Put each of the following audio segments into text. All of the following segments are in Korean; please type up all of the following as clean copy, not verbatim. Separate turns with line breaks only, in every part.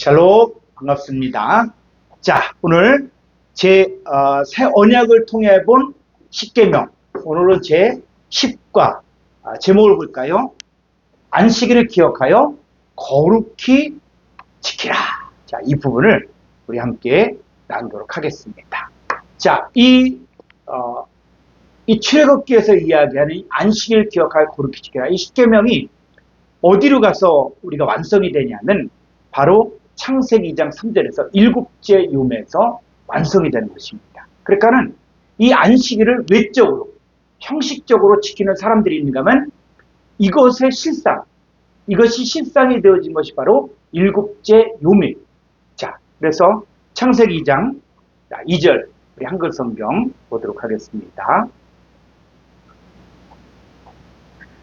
샬롬, 반갑습니다. 자, 오늘 새 언약을 통해 본 10계명. 오늘은 제 10과 제목을 볼까요? 안식일을 기억하여 거룩히 지키라. 자, 이 부분을 우리 함께 나누도록 하겠습니다. 자, 이 출애굽기에서 이야기하는 안식일을 기억하여 거룩히 지키라. 이 10계명이 어디로 가서 우리가 완성이 되냐면 바로 창세기 2장 3절에서 일곱째 욤에서 완성이 되는 것입니다. 그러니까는 이 안식일을 외적으로, 형식적으로 지키는 사람들이 있는가 하면 이것이 실상이 되어진 것이 바로 일곱째 욤입니다. 자, 그래서 창세기 2장 2절 우리 한글 성경 보도록 하겠습니다.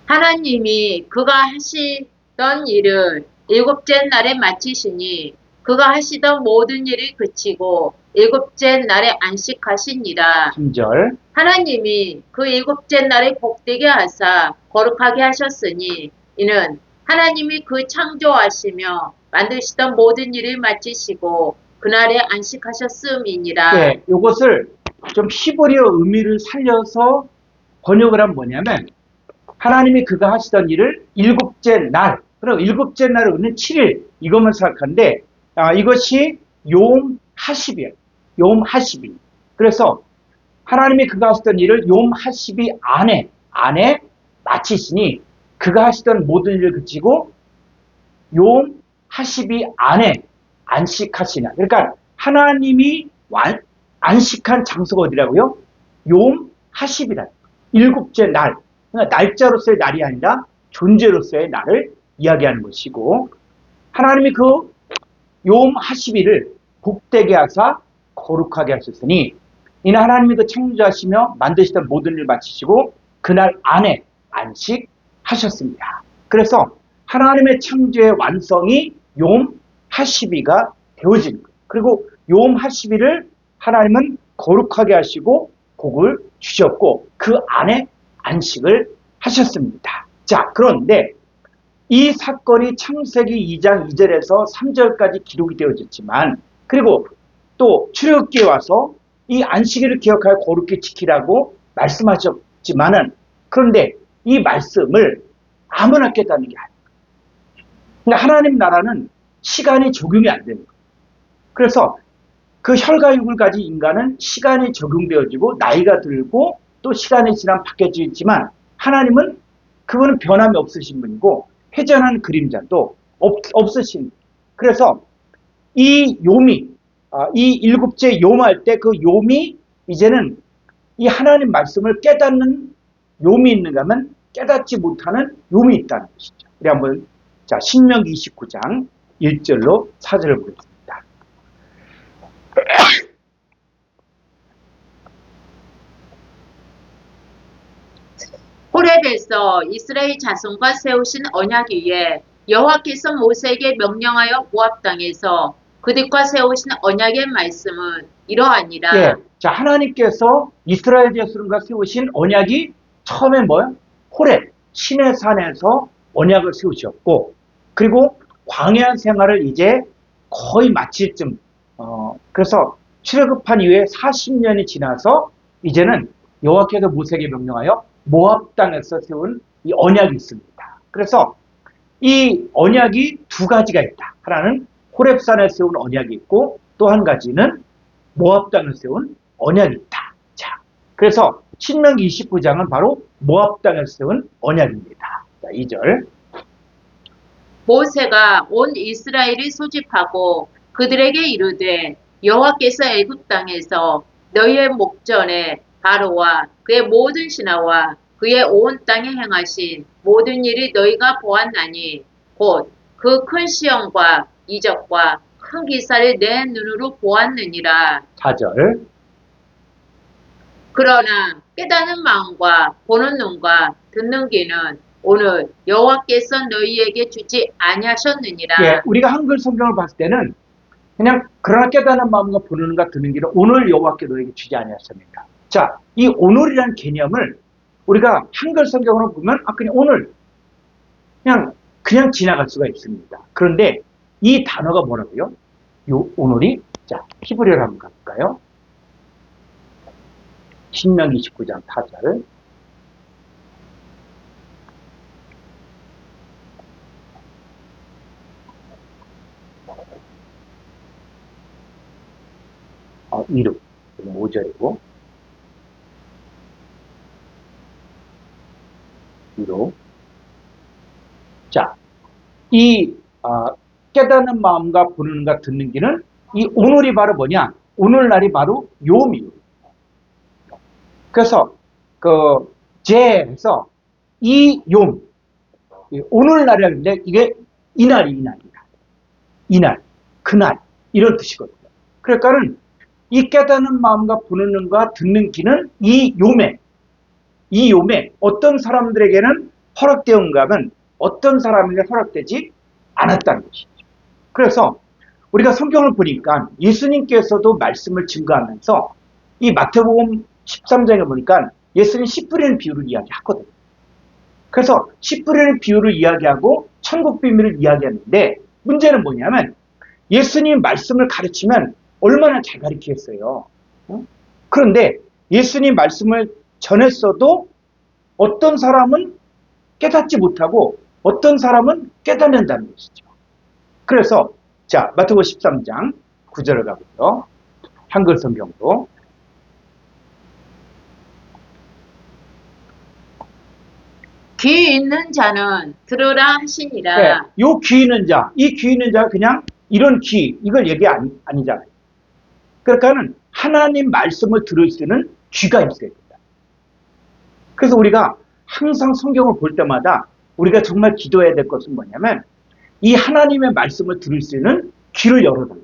하나님이 그가 하시던 일을 일곱째 날에 마치시니 그가 하시던 모든 일이 그치고 일곱째 날에 안식하시니라.
3절
하나님이 그 일곱째 날에 복되게 하사 거룩하게 하셨으니 이는 하나님이 그 창조하시며 만드시던 모든 일을 마치시고 그날에 안식하셨음이니라.
네, 이것을 좀 히브리어 의미를 살려서 번역을 하면 뭐냐면 하나님이 그가 하시던 일을 일곱째 날, 그럼 일곱째 날을 우리는 7일 이것만 생각하는데 이것이 욤 하십이에요. 욤 하십이. 그래서 하나님이 그가 하시던 일을 욤 하십이 안에 마치시니 그가 하시던 모든 일을 그치고 욤 하십이 안에 안식하시나. 그러니까 하나님이 안식한 장소가 어디라고요? 욤 하십이다. 일곱째 날. 그러니까 날짜로서의 날이 아니라 존재로서의 날을 이야기하는 것이고, 하나님이 그 욤 하십일을 복되게 하사 거룩하게 하셨으니 이는 하나님이 그 창조하시며 만드시던 모든 일을 마치시고 그날 안에 안식하셨습니다. 그래서 하나님의 창조의 완성이 욤 하십이가 되어지는 거예요. 그리고 욤 하십일을 하나님은 거룩하게 하시고 복을 주셨고 그 안에 안식을 하셨습니다. 자, 그런데 이 사건이 창세기 2장 2절에서 3절까지 기록이 되어졌지만, 그리고 또 출애굽기에 와서 이 안식일을 기억하여 거룩히 지키라고 말씀하셨지만은, 그런데 이 말씀을 아무나 깨닫는 게 아니에요. 그러니까 하나님 나라는 시간이 적용이 안 되는 거예요. 그래서 그 혈과육을 가진 인간은 시간이 적용되어지고 나이가 들고 또 시간이 지나면 바뀌어지지만 하나님은 그분은 변함이 없으신 분이고 회전하는 그림자도 없으신. 그래서 이 욤이 이 일곱째 욤할 때 그 욤이 이제는 이 하나님 말씀을 깨닫는 욤이 있는가 하면 깨닫지 못하는 욤이 있다는 것이죠. 우리 한번 자 신명기 29장 1절로 4절을 보겠습니다.
호렙에서 이스라엘 자손과 세우신 언약 위에 여호와께서 모세에게 명령하여 모압 땅에서 그들과 세우신 언약의 말씀은 이러하니라.
예, 자 하나님께서 이스라엘 자손과 세우신 언약이 처음에 뭐예요? 호렙 시내산에서 언약을 세우셨고, 그리고 광야 생활을 이제 거의 마칠 쯤 그래서 출애굽한 이후에 40년이 지나서 이제는 여호와께서 모세에게 명령하여 모압 땅에서 세운 이 언약이 있습니다. 그래서 이 언약이 두 가지가 있다. 하나는 호렙산에 세운 언약이 있고 또 한 가지는 모압 땅에 세운 언약이 있다. 자, 그래서 신명기 29장은 바로 모압 땅에서 세운 언약입니다. 자, 2절.
모세가 온 이스라엘을 소집하고 그들에게 이르되 여호와께서 애굽 땅에서 너희의 목전에 바로와 그의 모든 신하와 그의 온 땅에 행하신 모든 일이 너희가 보았나니 곧 그 큰 시험과 이적과 큰 기사를 내 눈으로 보았느니라.
4절.
그러나 깨닫는 마음과 보는 눈과 듣는 귀는 오늘 여호와께서 너희에게 주지 아니하셨느니라.
예, 우리가 한글 성경을 봤을 때는 그냥 그러나 깨닫는 마음과 보는 눈과 듣는 귀는 오늘 여호와께 너희에게 주지 아니하셨습니까? 자, 이 오늘이라는 개념을 우리가 한글 성경으로 보면 그냥 오늘 그냥 지나갈 수가 있습니다. 그런데 이 단어가 뭐라고요? 요 오늘이 자 히브리어로 한번 가볼까요? 신명기 29장 4절. 이름 5절이고 이로 자, 이 깨닫는 마음과 보는가 듣는 귀는 이 오늘이 바로 뭐냐? 오늘날이 바로 요미. 그래서 그 제에서 이 욤, 오늘날이라는데 이게 이날이다. 이날, 그날 이런 뜻이거든요. 그러니까는 이 깨닫는 마음과 보는 눈과 듣는 귀는 이 욤에 어떤 사람들에게는 허락되었는가 하면 어떤 사람에게 허락되지 않았다는 것이죠. 그래서 우리가 성경을 보니까 예수님께서도 말씀을 증거하면서 이 마태복음 13장에 보니까 예수님 씨 뿌리는 비유를 이야기하거든요. 그래서 씨 뿌리는 비유를 이야기하고 천국 비밀을 이야기하는데 문제는 뭐냐면 예수님 말씀을 가르치면 얼마나 잘 가르치겠어요. 그런데 예수님 말씀을 전했어도 어떤 사람은 깨닫지 못하고 어떤 사람은 깨닫는다는 것이죠. 그래서 자 마태복음 13장 9절을 가보죠. 한글 성경도
귀 있는 자는 들으라 하시니라.
네, 요 귀 있는 자, 이 귀 있는 자가 그냥 이런 귀, 이걸 얘기 아니잖아요. 그러니까는 하나님 말씀을 들을 수 있는 귀가 있어야 된다. 그래서 우리가 항상 성경을 볼 때마다 우리가 정말 기도해야 될 것은 뭐냐면 이 하나님의 말씀을 들을 수 있는 귀를 열어달라.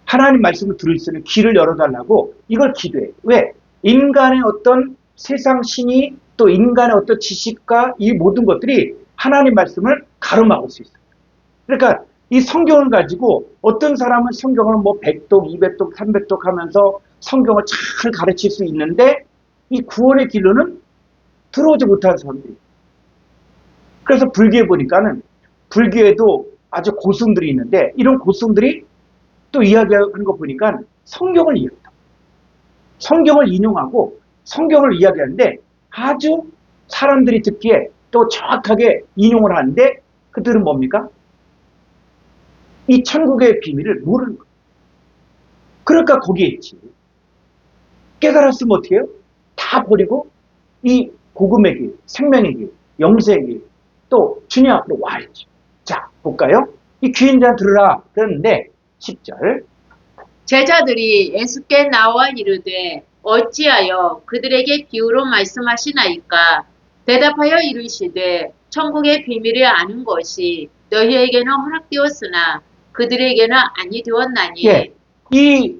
하나님 말씀을 들을 수 있는 귀를 열어달라고 이걸 기도해요. 왜? 인간의 어떤 세상 신이 또 인간의 어떤 지식과 이 모든 것들이 하나님 말씀을 가로막을 수 있어요. 그러니까 이 성경을 가지고 어떤 사람은 성경을 뭐 100독, 200독, 300독 하면서 성경을 잘 가르칠 수 있는데 이 구원의 길로는 들어오지 못하는 사람들이. 그래서 불교에 보니까는 불교에도 아주 고승들이 있는데 이런 고승들이 또 이야기하는 거 보니까 성경을 이야기한다. 성경을 인용하고 성경을 이야기하는데 아주 사람들이 듣기에 또 정확하게 인용을 하는데 그들은 뭡니까? 이 천국의 비밀을 모르는 거예요. 그러니까 거기에 있지. 깨달았으면 어떻게 해요? 다 버리고 이 복음의 길, 생명의 길, 영생의 길, 또 주님 앞으로 와야지. 자, 볼까요? 이 귀인 자 들으라 그랬는데 10절
제자들이 예수께 나와 이르되 어찌하여 그들에게 비유로 말씀하시나이까? 대답하여 이르시되 천국의 비밀을 아는 것이 너희에게는 허락되었으나 그들에게는 아니 되었나니.
예, 이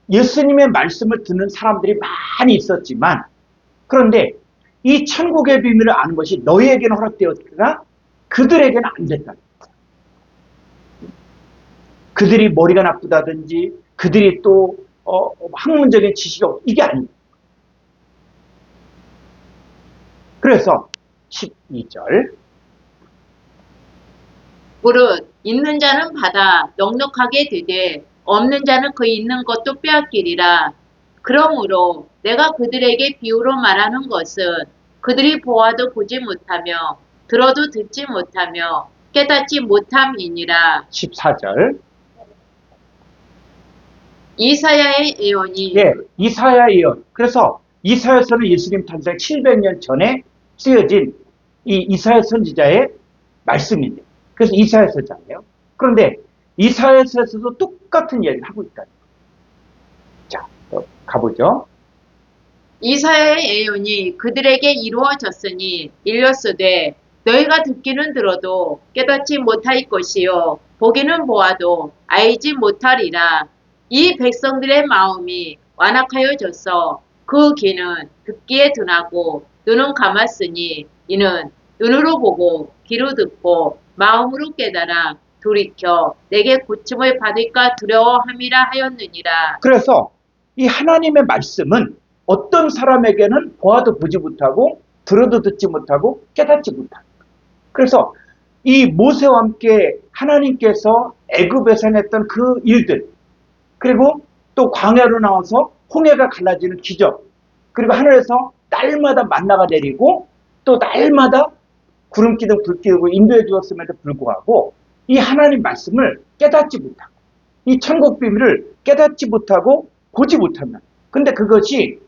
예수님의 말씀을 듣는 사람들이 많이 있었지만 그런데 이 천국의 비밀을 아는 것이 너희에게는 허락되었으나 그들에게는 안 됐다. 그들이 머리가 나쁘다든지 그들이 또 학문적인 지식이 없 이게 아닙니다. 그래서 12절
무릇 있는 자는 받아 넉넉하게 되되 없는 자는 그 있는 것도 빼앗기리라. 그러므로 내가 그들에게 비유로 말하는 것은 그들이 보아도 보지 못하며 들어도 듣지 못하며 깨닫지 못함이니라.
14절
이사야의 예언이
예, 이사야 예언. 그래서 이사야서는 예수님 탄생 700년 전에 쓰여진 이 이사야 선지자의 말씀인데 그래서 이사야서잖아요. 그런데 이사야서에서도 똑같은 이야기를 하고 있다. 자, 가보죠.
이사야의 예언이 그들에게 이루어졌으니 일렀으되 너희가 듣기는 들어도 깨닫지 못할 것이요 보기는 보아도 알지 못하리라. 이 백성들의 마음이 완악하여져서 그 귀는 듣기에 둔하고 눈은 감았으니 이는 눈으로 보고 귀로 듣고 마음으로 깨달아 돌이켜 내게 고침을 받을까 두려워함이라 하였느니라.
그래서 이 하나님의 말씀은 어떤 사람에게는 보아도 보지 못하고 들어도 듣지 못하고 깨닫지 못한다. 그래서 이 모세와 함께 하나님께서 애굽에서 했던 그 일들, 그리고 또 광야로 나와서 홍해가 갈라지는 기적, 그리고 하늘에서 날마다 만나가 내리고 또 날마다 구름 기둥 불 기둥고 인도해 주었음에도 불구하고 이 하나님 말씀을 깨닫지 못하고 이 천국 비밀을 깨닫지 못하고 보지 못한다. 근데 그것이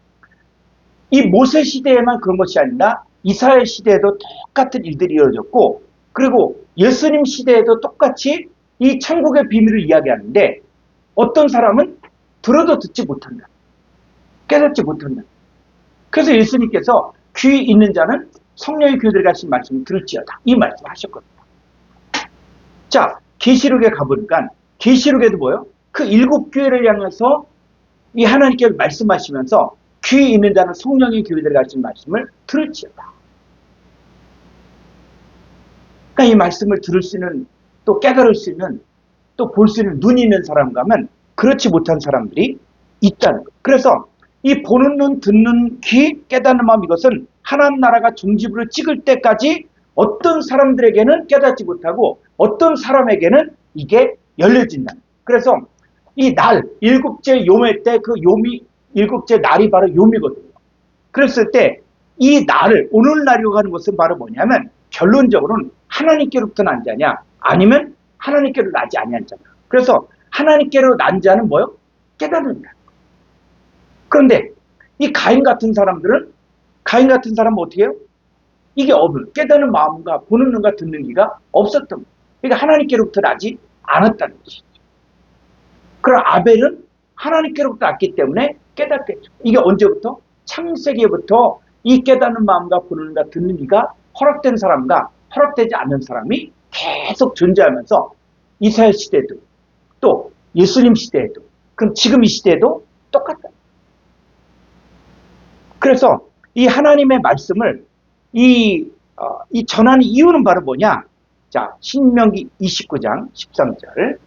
이 모세 시대에만 그런 것이 아니라 이스라엘 시대에도 똑같은 일들이 이루어졌고, 그리고 예수님 시대에도 똑같이 이 천국의 비밀을 이야기하는데 어떤 사람은 들어도 듣지 못한다. 깨닫지 못한다. 그래서 예수님께서 귀 있는 자는 성령의 교회들이 하신 말씀을 들을지어다. 이 말씀을 하셨거든요. 자, 계시록에 가보니까 계시록에도 뭐예요? 그 7교회를 향해서 이 하나님께서 말씀하시면서 귀 있는 자는 성령의 교회들이 하신 말씀을 들을지어다. 그러니까 이 말씀을 들을 수 있는, 또 깨달을 수 있는, 또 볼 수 있는 눈이 있는 사람과 하면 그렇지 못한 사람들이 있다는 거예요. 그래서 이 보는 눈, 듣는 귀, 깨닫는 마음, 이것은 하나님 나라가 종지부를 찍을 때까지 어떤 사람들에게는 깨닫지 못하고 어떤 사람에게는 이게 열려진다. 그래서 이 날, 일곱째 요매 때 그 요미, 일곱째 날이 바로 요미거든요. 그랬을 때 이 날을, 오늘날이라고 하는 것은 바로 뭐냐면 결론적으로는 하나님께로부터 난 자냐 아니면 하나님께로 나지 아니한 자냐. 그래서 하나님께로 난 자는 뭐요? 깨닫는 자. 그런데 이 가인 같은 사람들은, 가인 같은 사람은 어떻게 해요? 이게 없는, 깨닫는 마음과 보는 눈과 듣는 귀가 없었던 거예요. 그러니까 하나님께로부터 나지 않았다는 것이죠. 그럼 아벨은 하나님께로부터 났기 때문에 깨닫겠죠. 이게 언제부터? 창세기부터 이 깨닫는 마음과 보는 눈과 듣는 귀가 허락된 사람과 허락되지 않는 사람이 계속 존재하면서 이스라엘 시대에도 또 예수님 시대에도, 그럼 지금 이 시대에도 똑같다. 그래서 이 하나님의 말씀을 이 전하는 이유는 바로 뭐냐? 자, 신명기 29장 13절.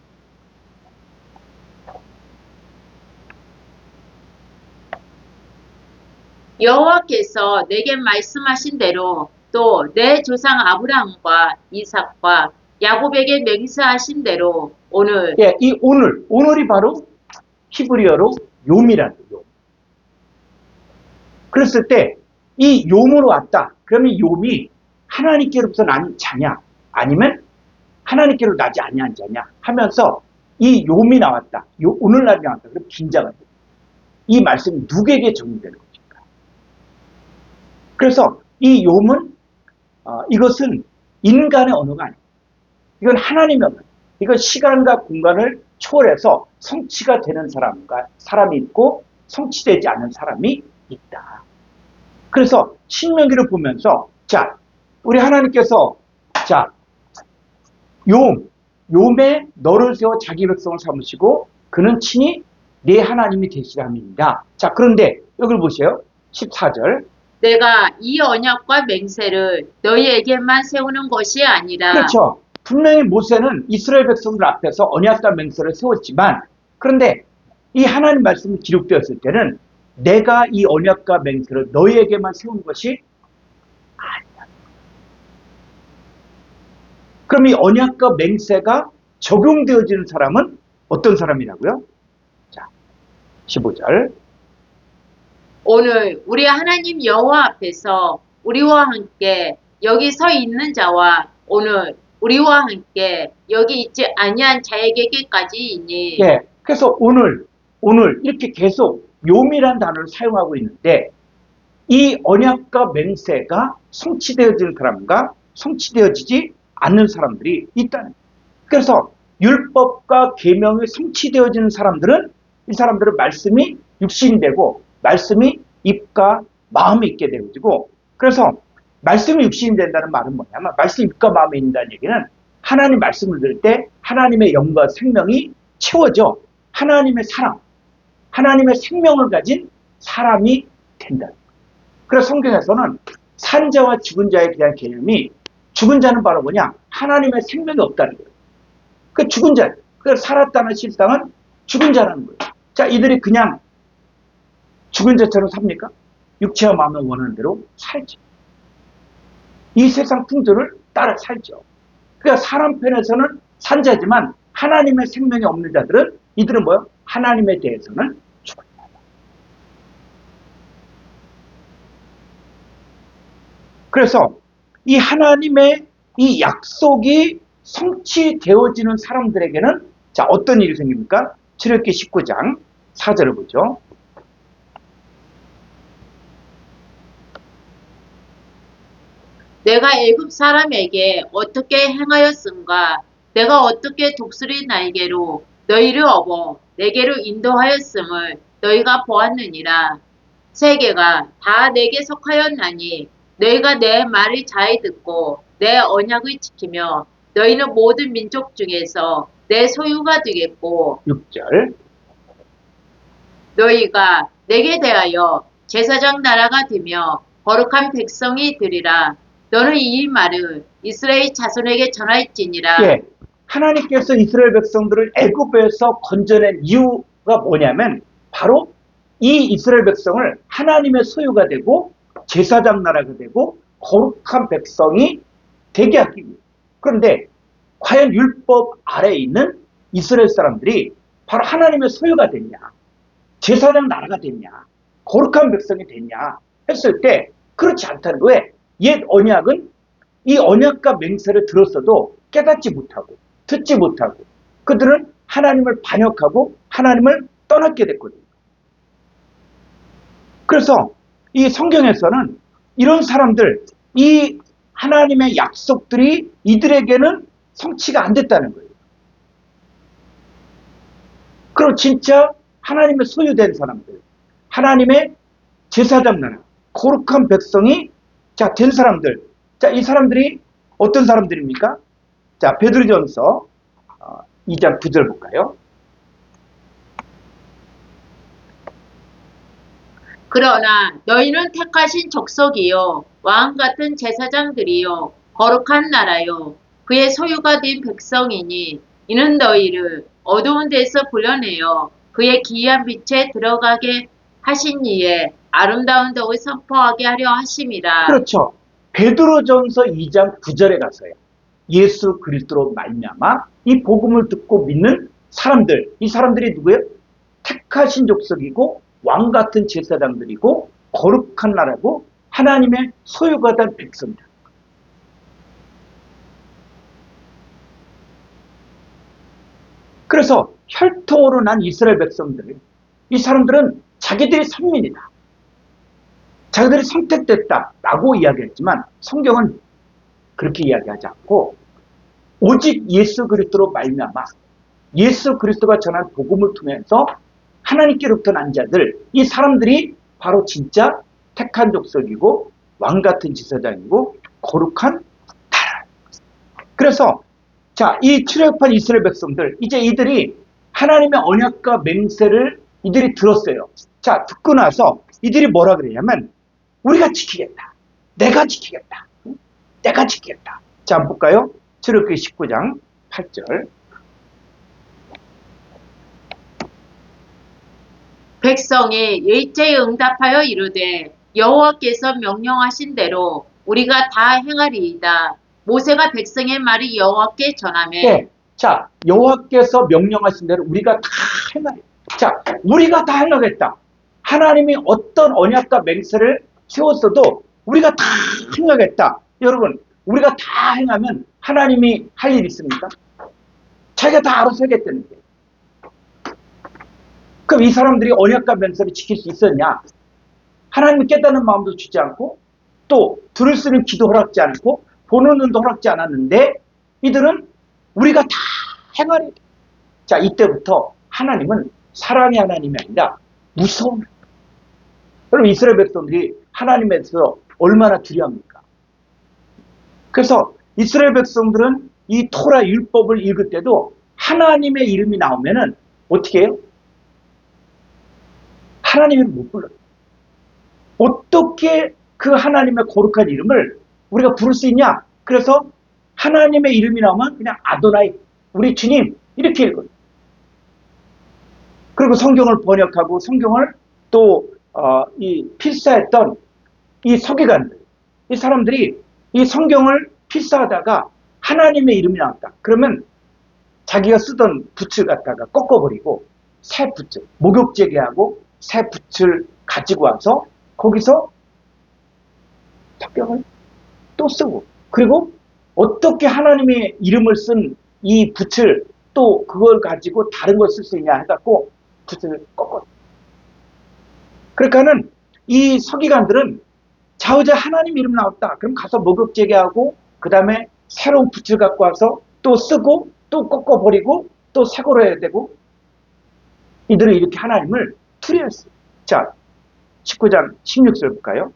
여호와께서 내게 말씀하신 대로 또 내 조상 아브라함과 이삭과 야곱에게 맹세하신 대로 오늘
예, 이 오늘이 바로 히브리어로 욤이라는 욤. 그랬을 때 이 욤으로 왔다. 그러면 욤이 하나님께로부터 난 자냐 아니면 하나님께로 나지 아니한 자냐 하면서 이 욤이 나왔다. 오늘날이 나왔다. 그럼 긴자가 돼. 이 말씀이 누구에게 적용되는 것일까? 그래서 이 욤은 이것은 인간의 언어가 아니에요. 이건 하나님의 언어. 이건 시간과 공간을 초월해서 성취가 되는 사람이 있고 성취되지 않는 사람이 있다. 그래서 신명기를 보면서 자, 우리 하나님께서 자, 욤에 너를 세워 자기 백성을 삼으시고 그는 친히 내 하나님이 되시람입니다. 자, 그런데 여기를 보세요. 14절.
내가 이 언약과 맹세를 너희에게만 세우는 것이 아니라
그렇죠. 분명히 모세는 이스라엘 백성들 앞에서 언약과 맹세를 세웠지만, 그런데 이 하나님 말씀이 기록되었을 때는 내가 이 언약과 맹세를 너희에게만 세운 것이 아니다. 그럼 이 언약과 맹세가 적용되어지는 사람은 어떤 사람이라고요? 자, 15절.
오늘 우리 하나님 여호와 앞에서 우리와 함께 여기 서 있는 자와 오늘 우리와 함께 여기 있지 아니한 자에게까지이니.
예. 그래서 오늘 이렇게 계속 욤이라는 단어를 사용하고 있는데 이 언약과 맹세가 성취되어지는 사람과 성취되어지지 않는 사람들이 있다는 거예요. 그래서 율법과 계명이 성취되어지는 사람들은 이 사람들은 말씀이 육신이 되고 말씀이 입과 마음에 있게 되어지고, 그래서 말씀이 육신이 된다는 말은 뭐냐면 말씀이 입과 마음에 있다는 얘기는 하나님 말씀을 들을 때 하나님의 영과 생명이 채워져 하나님의 사랑, 하나님의 생명을 가진 사람이 된다. 그래서 성경에서는 산자와 죽은 자에 대한 개념이, 죽은 자는 바로 뭐냐? 하나님의 생명이 없다는 거예요. 그 죽은 자, 그 살았다는 실상은 죽은 자라는 거예요. 자, 이들이 그냥 죽은 자처럼 삽니까? 육체와 마음을 원하는 대로 살죠. 이 세상 풍조를 따라 살죠. 그러니까 사람 편에서는 산자지만 하나님의 생명이 없는 자들은 이들은 뭐요? 하나님에 대해서는 죽은 자다. 그래서 이 하나님의 이 약속이 성취되어지는 사람들에게는 자, 어떤 일이 생깁니까? 출애굽기 19장 4절을 보죠.
내가 애굽 사람에게 어떻게 행하였음과 내가 어떻게 독수리 날개로 너희를 업어 내게로 인도하였음을 너희가 보았느니라. 세계가 다 내게 속하였나니 너희가 내 말을 잘 듣고 내 언약을 지키며 너희는 모든 민족 중에서 내 소유가 되겠고
6절.
너희가 내게 대하여 제사장 나라가 되며 거룩한 백성이 되리라. 너는 이 말을 이스라엘 자손에게 전할지니라.
예. 하나님께서 이스라엘 백성들을 애굽에서 건져낸 이유가 뭐냐면 바로 이 이스라엘 백성을 하나님의 소유가 되고 제사장 나라가 되고 거룩한 백성이 되게 하기 위해. 그런데 과연 율법 아래에 있는 이스라엘 사람들이 바로 하나님의 소유가 됐냐? 제사장 나라가 됐냐? 거룩한 백성이 됐냐? 했을 때 그렇지 않다는 거예요. 옛 언약은 이 언약과 맹세를 들었어도 깨닫지 못하고 듣지 못하고 그들은 하나님을 반역하고 하나님을 떠났게 됐거든요. 그래서 이 성경에서는 이런 사람들, 이 하나님의 약속들이 이들에게는 성취가 안 됐다는 거예요. 그럼 진짜 하나님의 소유된 사람들, 하나님의 제사장 나라, 거룩한 백성이 자, 된 사람들. 자, 이 사람들이 어떤 사람들입니까? 자, 베드로전서 2장 9절 볼까요?
그러나 너희는 택하신 족속이요 왕 같은 제사장들이요 거룩한 나라요 그의 소유가 된 백성이니 이는 너희를 어두운 데서 불러내어 그의 기이한 빛에 들어가게 하신 이에 아름다운 덕을 선포하게 하려 하심이라.
그렇죠. 베드로전서 2장 9절에 가서요. 예수 그리스도로 말미암아 이 복음을 듣고 믿는 사람들, 이 사람들이 누구예요? 택하신 족속이고 왕 같은 제사장들이고 거룩한 나라고 하나님의 소유가 된 백성이다. 그래서 혈통으로 난 이스라엘 백성들, 이 사람들은 자기들이 선민이다. 자기들이 선택됐다라고 이야기했지만 성경은 그렇게 이야기하지 않고 오직 예수 그리스도로 말미암아 예수 그리스도가 전한 복음을 통해서 하나님께로부터 난 자들, 이 사람들이 바로 진짜 택한 족속이고 왕 같은 제사장이고 거룩한 나라. 그래서 자, 이 출애굽한 이스라엘 백성들, 이제 이들이 하나님의 언약과 맹세를 이들이 들었어요. 자, 듣고 나서 이들이 뭐라 그러냐면 우리가 지키겠다. 내가 지키겠다. 내가 지키겠다. 자, 한번 볼까요? 출애굽기 19장 8절.
백성이 일제히 응답하여 이르되 여호와께서 명령하신 대로 우리가 다 행하리이다. 모세가 백성의 말을 여호와께 전하매
네. 자, 여호와께서 명령하신 대로 우리가 다 행하리. 자, 우리가 다 행하겠다. 하나님이 어떤 언약과 맹세를 세웠어도 우리가 다 행하겠다. 여러분, 우리가 다 행하면 하나님이 할 일 있습니까? 자기가 다 알아서 하겠다는 게. 그럼 이 사람들이 언약과 맹세를 지킬 수 있었냐? 하나님이 깨닫는 마음도 주지 않고 또 들을 수 있는 귀도 허락지 않고 보는 눈도 허락지 않았는데 이들은 우리가 다 행하리. 자, 이때부터 하나님은 사랑의 하나님이 아니라 무서운. 여러분, 이스라엘 백성들이 하나님에 대해서 얼마나 두려워합니까? 그래서 이스라엘 백성들은 이 토라 율법을 읽을 때도 하나님의 이름이 나오면은 어떻게 해요? 하나님을 못 불러요. 어떻게 그 하나님의 거룩한 이름을 우리가 부를 수 있냐? 그래서 하나님의 이름이 나오면 그냥 아도나이, 우리 주님, 이렇게 읽어요. 그리고 성경을 번역하고 성경을 또 필사했던 이 서기관들, 이 사람들이 이 성경을 필사하다가 하나님의 이름이 나왔다. 그러면 자기가 쓰던 붓을 갖다가 꺾어버리고 새 붓을, 목욕제기하고 새 붓을 가지고 와서 거기서 성경을 또 쓰고, 그리고 어떻게 하나님의 이름을 쓴 이 붓을 또 그걸 가지고 다른 걸 쓸 수 있냐 해갖고 붓을 꺾어. 그러니까는 이 서기관들은 자우자 하나님 이름 나왔다. 그럼 가서 목욕제기하고 그 다음에 새로운 붓을 갖고 와서 또 쓰고 또 꺾어버리고 또 새거로 해야 되고, 이들은 이렇게 하나님을 투례했어요. 자, 19장 16절 볼까요?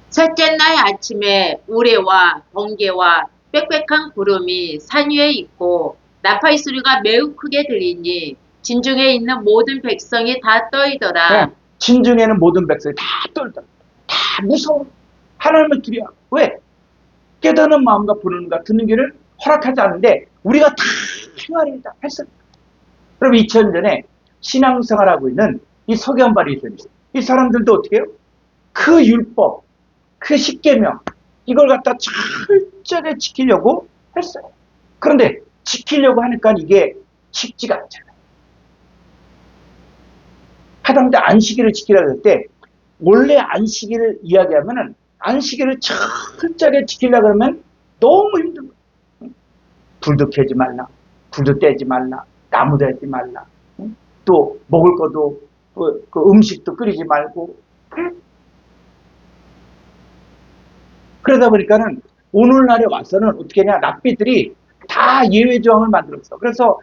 셋째 날 아침에 우레와 번개와 빽빽한 구름이 산 위에 있고 나팔 소리가 매우 크게 들리니 진중에 있는 모든 백성이 다 떠이더라.
네, 진중에는 모든 백성이 다 떨더라. 다 무서워. 하나님을 두려워. 왜? 깨닫는 마음과 보는 것 듣는 길을 허락하지 않는데 우리가 다 행하리이다 했습니다. 그럼 2000년 전에 신앙생활하고 있는 이 서기관 바리새인들, 이 사람들도 어떻게 해요? 그 율법, 그 십계명 이걸 갖다 철저하게 지키려고 했어요. 그런데 지키려고 하니까 이게 쉽지가 않잖아요. 하다못해 안식일을 지키려고 할 때 원래 안식일을 이야기하면은 안식일을 철저하게 지키려고 하면 너무 힘든 거예요. 불도 켜지 말라, 불도 떼지 말라, 나무도 하지 말라, 또 먹을 것도 그 음식도 끓이지 말고. 그러다 보니까는 오늘날에 와서는 어떻게 하냐, 랍비들이 다 예외 조항을 만들었어. 그래서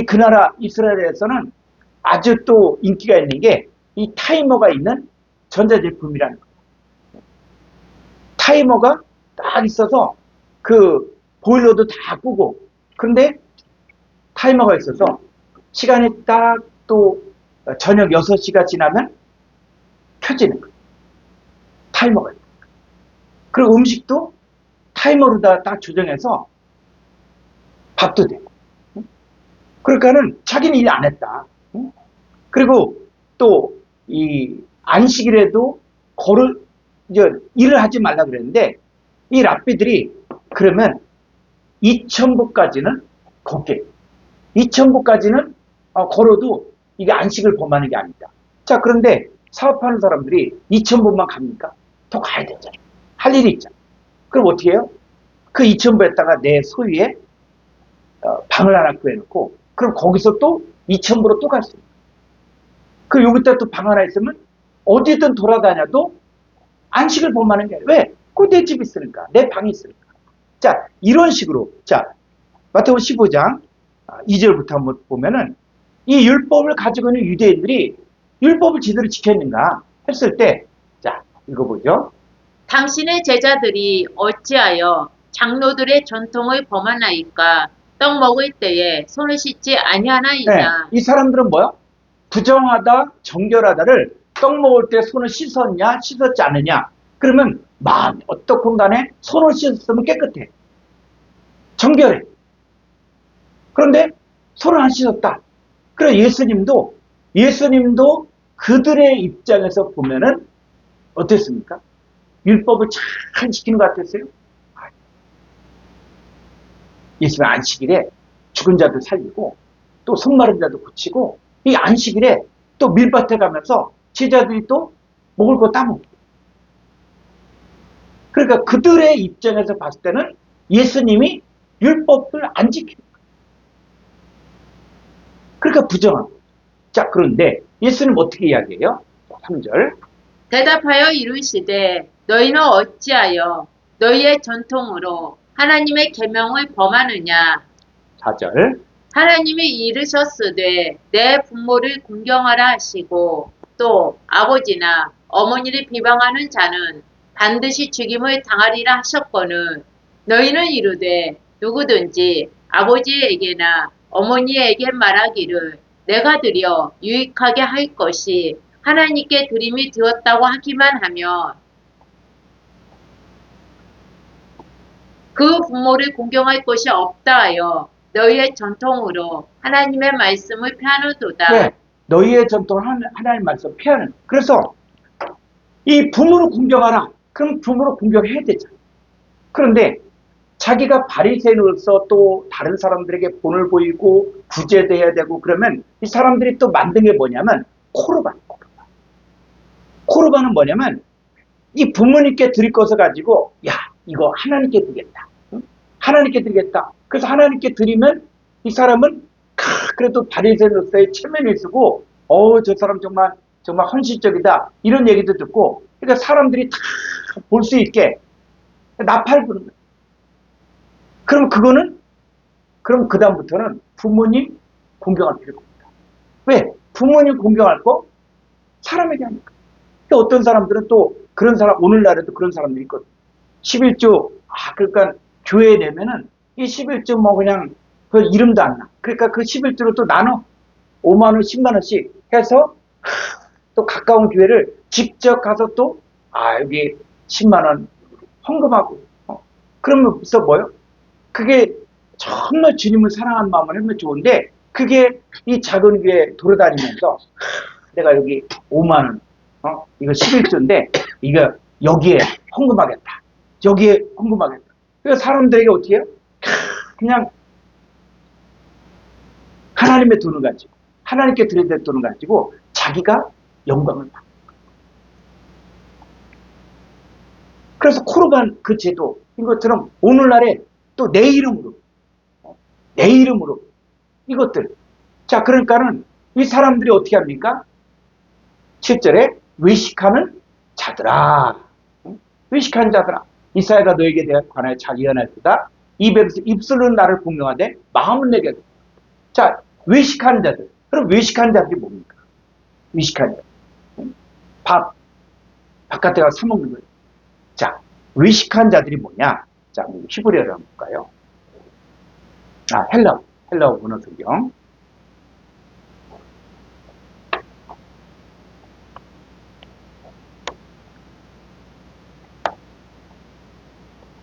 그 나라 이스라엘에서는 아주 또 인기가 있는 게 이 타이머가 있는 전자제품이라는 거예요. 타이머가 딱 있어서 그 보일러도 다 끄고, 그런데 타이머가 있어서 시간이 딱 또 저녁 6시가 지나면 켜지는 거예요. 타이머가 있어요. 그리고 음식도 타이머로다 딱 조정해서 밥도 되고. 그러니까는 자기는 일 안 했다. 그리고 또 이 안식일에도 일을 하지 말라 그랬는데 이 랍비들이 그러면 2000보까지는 걷게, 2000보까지는 걸어도 이게 안식을 범하는 게 아니다. 자, 그런데 사업하는 사람들이 2000보만 갑니까? 더 가야 되잖아요. 할 일이 있잖아요. 그럼 어떻게 해요? 그 2000보에다가 내 소유에 방을 하나 구해놓고 그럼 거기서 또 2000보로 또 갈 수 있어요. 그리고 여기다 또 방 하나 있으면 어디든 돌아다녀도 안식을 범하는 게 아니라, 왜? 그 내 집이 있으니까, 내 방이 있으니까. 자, 이런 식으로, 자, 마태복음 15장 2절부터 한번 보면은 이 율법을 가지고 있는 유대인들이 율법을 제대로 지켰는가 했을 때, 자, 이거 보죠.
당신의 제자들이 어찌하여 장로들의 전통을 범하나이까? 떡 먹을 때에 손을 씻지 아니하나이다.
네, 이 사람들은 뭐야? 부정하다, 정결하다를 떡 먹을 때 손을 씻었냐, 씻었지 않느냐. 그러면 마음 어떻건 간에 손을 씻었으면 깨끗해. 정결해. 그런데 손을 안 씻었다. 그래 예수님도 그들의 입장에서 보면은 어땠습니까? 율법을 잘 지키는 것 같았어요? 예수님 안식일에 죽은 자들 살리고 또 손마른 자도 고치고 이 안식일에 또 밀밭에 가면서 제자들이 또 먹을 거 따먹고. 그러니까 그들의 입장에서 봤을 때는 예수님이 율법을 안 지키는 거예요. 그러니까 부정하고. 자, 그런데 예수님 어떻게 이야기해요? 3절.
대답하여 이르시되 너희는 어찌하여 너희의 전통으로 하나님의 계명을 범하느냐?
4절.
하나님이 이르셨으되 내 부모를 공경하라 하시고 또 아버지나 어머니를 비방하는 자는 반드시 죽임을 당하리라 하셨거늘 너희는 이르되 누구든지 아버지에게나 어머니에게 말하기를 내가 드려 유익하게 할 것이 하나님께 드림이 되었다고 하기만 하면 그 부모를 공경할 것이 없다 하여 너희의 전통으로 하나님의 말씀을 폐하는도다.
네, 너희의 전통을 하나님 말씀 폐하는. 그래서 이 부모를 공경하라. 그럼 부모를 공경해야 되잖아. 그런데 자기가 바리새인으로서 또 다른 사람들에게 본을 보이고 구제돼야 되고 그러면 이 사람들이 또 만든 게 뭐냐면 코르반. 코르반은 뭐냐면 이 부모님께 드릴 것을 가지고 야 이거 하나님께 드리겠다. 응? 하나님께 드리겠다. 그래서 하나님께 드리면 이 사람은 그래도 바리새인으로서의 체면이 쓰고 저 사람 정말 정말 헌신적이다 이런 얘기도 듣고 그러니까 사람들이 다 볼 수 있게 나팔 부는 거예요. 그럼 그거는 그럼 그다음부터는 부모님 공경할 필요가 없다. 왜? 부모님 공경할 거 사람에게 하니까. 그러니까 어떤 사람들은 또 그런 사람 오늘날에도 그런 사람들이 있거든. 11조 그러니까 교회에 내면은 이 11조 뭐 그냥 그 이름도 안 나. 그러니까 그 11조로 또 나눠 5만 원, 10만 원씩 해서 또 가까운 교회를 직접 가서 또 여기 10만 원 헌금하고 그러면서 뭐요? 그게 정말 주님을 사랑하는 마음을 하면 좋은데 그게 이 작은 교회 돌아다니면서 내가 여기 5만 원 이거 11조인데 이거 여기에 헌금하겠다. 여기에 헌금하겠다. 그래서 사람들에게 어떻게 해요? 그냥 하나님의 돈을 가지고 하나님께 드려야 될 돈을 가지고 자기가 영광을 받는 거예요. 그래서 코르반 그 제도 이것처럼 오늘날에 또 내 이름으로 이것들 자 그러니까는 이 사람들이 어떻게 합니까? 7절에 외식하는 자들아 외식하는 자들아 이사야가 너에게 관하여 자기 연하였다 입에서 입술은 나를 공명하되 마음은 내게 자 외식하는 자들 그럼 외식하는 자들이 뭡니까? 외식하는 자들 바깥에 가서 사 먹는 거예요. 자 외식한 자들이 뭐냐? 자 히브리어를 한번 볼까요? 헬라어 문어 성경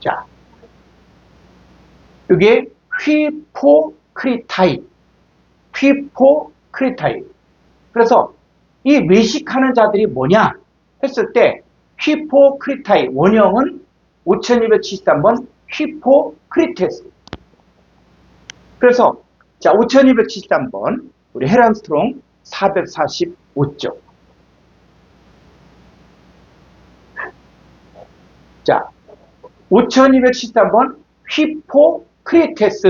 자, 이게 휘포크리타이. 그래서 이 외식하는 자들이 뭐냐 했을 때 휘포크리타이 원형은 5273번 휘포크리테스. 그래서 자 5273번 우리 헤란 스트롱 445쪽. 자 5213번 휘포크리테스.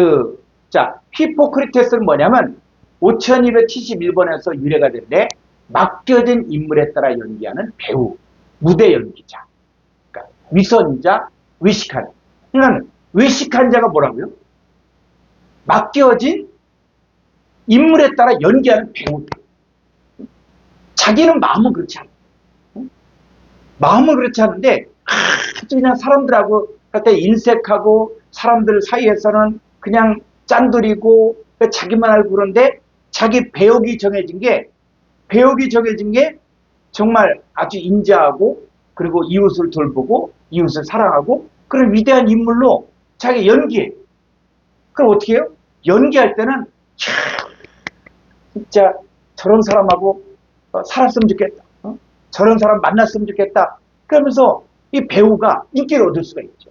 자, 휘포크리테스는 뭐냐면 5271번에서 유래가 되는데 맡겨진 인물에 따라 연기하는 배우, 무대 연기자. 그러니까 위선자, 외식한. 그러니까 외식한 자가 뭐라고요? 맡겨진 인물에 따라 연기하는 배우. 자기는 마음은 그렇지 않아. 마음은 그렇지 않은데 아주 그냥 사람들하고 갖다 인색하고 사람들 사이에서는 그냥 짠돌이고 자기만 알고 그런데 자기 배역이 정해진 게 정말 아주 인자하고 그리고 이웃을 돌보고 이웃을 사랑하고 그런 위대한 인물로 자기 연기해. 그럼 어떻게 해요? 연기할 때는 진짜 저런 사람하고 살았으면 좋겠다. 저런 사람 만났으면 좋겠다. 그러면서 이 배우가 인기를 얻을 수가 있죠.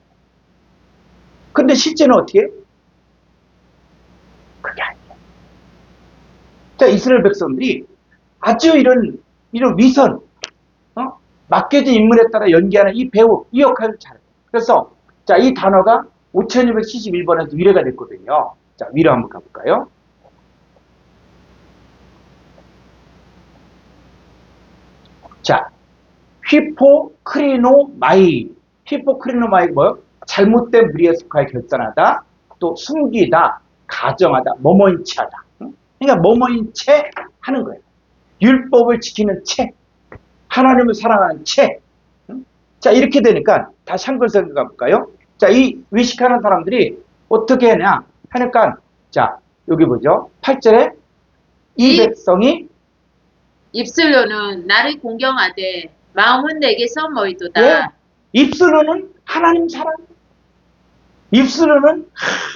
근데 실제는 어떻게 해요? 그게 아니에요. 자, 이스라엘 백성들이 아주 이런 위선, 맡겨진 인물에 따라 연기하는 이 배우, 이 역할을 잘해요. 그래서, 자, 이 단어가 5271번에서 위례가 됐거든요. 자, 위로 한번 가볼까요? 자, 휘포크리노마이. 휘포크리노마이가 뭐예요? 잘못된 무리에 속하여 결단하다, 또 숨기다, 가정하다, 뭐뭐인 채 하다. 그러니까 뭐뭐인 채 하는 거예요. 율법을 지키는 채, 하나님을 사랑하는 채. 자, 이렇게 되니까 다시 한글 생각해 볼까요? 자, 이 외식하는 사람들이 어떻게 하냐 하니까 자, 여기 보죠. 8절에 이 백성이
입술로는 나를 공경하되 마음은 내게서 멀도다.
예? 입술로는 하나님 사랑, 입술로는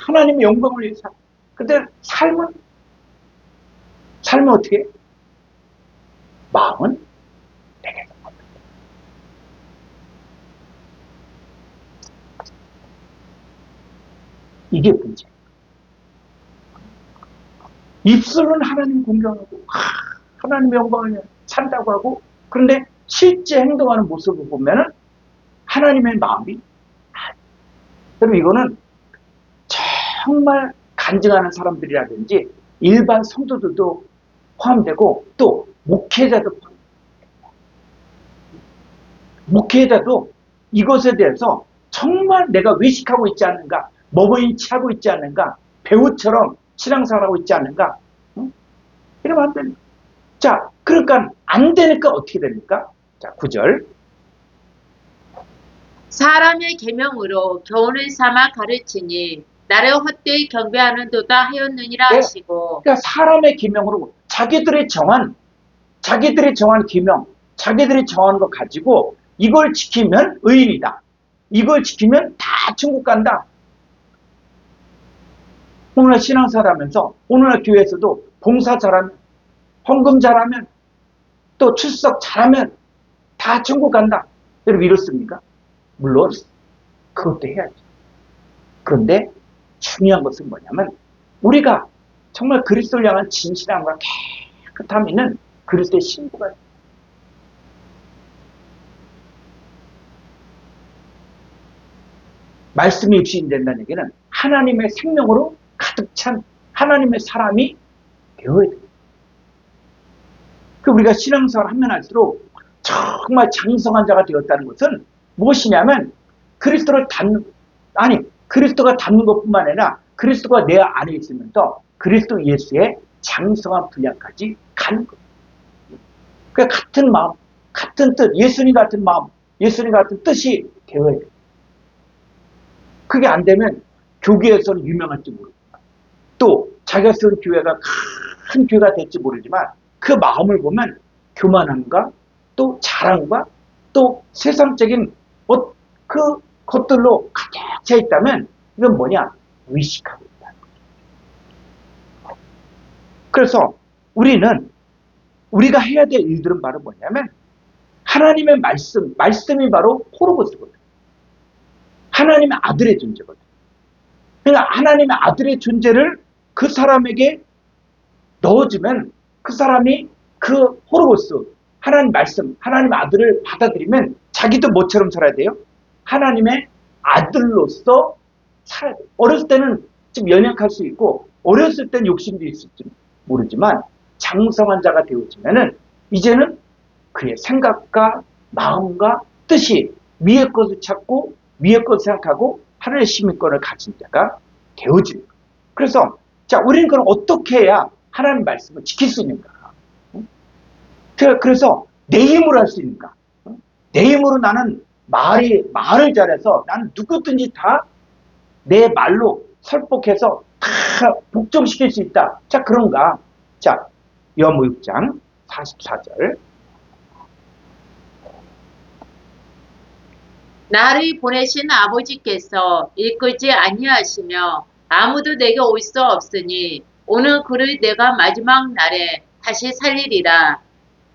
하나님의 영광을 위해서. 근데 삶은 어떻게 해? 마음은 내게서 멀다. 이게 문제. 입술은 하나님 공경하고 하나님 영광을 산다고 하고, 그런데 실제 행동하는 모습을 보면은 하나님의 마음이, 그럼 이거는 정말 간증하는 사람들이라든지 일반 성도들도 포함되고 또 목회자도 포함돼요. 목회자도 이것에 대해서 정말 내가 외식하고 있지 않는가, 먹어인 취하고 있지 않는가, 배우처럼 신앙생활하고 있지 않는가, 응? 이러면 안 됩니다. 자, 그러니까 안 되니까 어떻게 됩니까? 자, 9절.
사람의 계명으로 교훈을 삼아 가르치니 나를 헛되이 경배하는도다 하였느니라
네.
하시고.
그러니까 사람의 계명으로 자기들이 정한 계명, 자기들이 정한 거 가지고 이걸 지키면 의인이다. 이걸 지키면 다 천국 간다. 오늘날 신앙생활하면서 오늘날 교회에서도 봉사 잘하면, 헌금 잘하면, 또 출석 잘하면 다 천국 간다. 여러분 이렇습니까? 물론 그것도 해야죠. 그런데 중요한 것은 뭐냐면 우리가 정말 그리스도를 향한 진실함과 깨끗함 있는 그리스도의 신부가 있어요. 말씀이 육신이 된다는 얘기는 하나님의 생명으로 가득 찬 하나님의 사람이 되어야 돼요. 그 우리가 신앙생활을 하면 할수록 정말 장성한 자가 되었다는 것은 무엇이냐면 그리스도가 닮는 것뿐만 아니라 그리스도가 내 안에 있으면서 그리스도 예수의 장성한 분량까지 가는 거예요. 그러니까 같은 마음, 같은 뜻, 예수님 같은 마음, 예수님 같은 뜻이 되어야 돼요. 그게 안 되면 교계에서는 유명할지 모르고 또 자기가 쓴 교회가 큰 교회가 될지 모르지만 그 마음을 보면 교만함과 또 자랑과 또 세상적인 그 것들로 가득 차 있다면 이건 뭐냐? 의식하고 있다는 거죠. 그래서 우리가 해야 될 일들은 바로 뭐냐면 하나님의 말씀이 바로 호로보스거든요. 하나님의 아들의 존재거든요. 그러니까 하나님의 아들의 존재를 그 사람에게 넣어주면 그 사람이 그 호로보스, 하나님 말씀, 하나님의 아들을 받아들이면 자기도 뭐처럼 살아야 돼요? 하나님의 아들로서 살아야 돼요. 어렸을 때는 좀 연약할 수 있고 어렸을 때는 욕심도 있을지 모르지만 장성한 자가 되어지면은 이제는 그의 생각과 마음과 뜻이 위의 것을 찾고 위의 것을 생각하고 하늘의 시민권을 가진 자가 되어집니다. 그래서 자, 우리는 그럼 어떻게 해야 하나님 말씀을 지킬 수 있는가? 그래서 내 힘으로 할 수 있는가? 내 힘으로 나는 말을 잘해서 나는 누구든지 다 내 말로 설득해서 다 복종시킬 수 있다. 자, 그런가? 자, 요한복음 6장 44절.
나를 보내신 아버지께서 이끌지 아니하시며 아무도 내게 올 수 없으니 오늘 그를 내가 마지막 날에 다시 살리리라.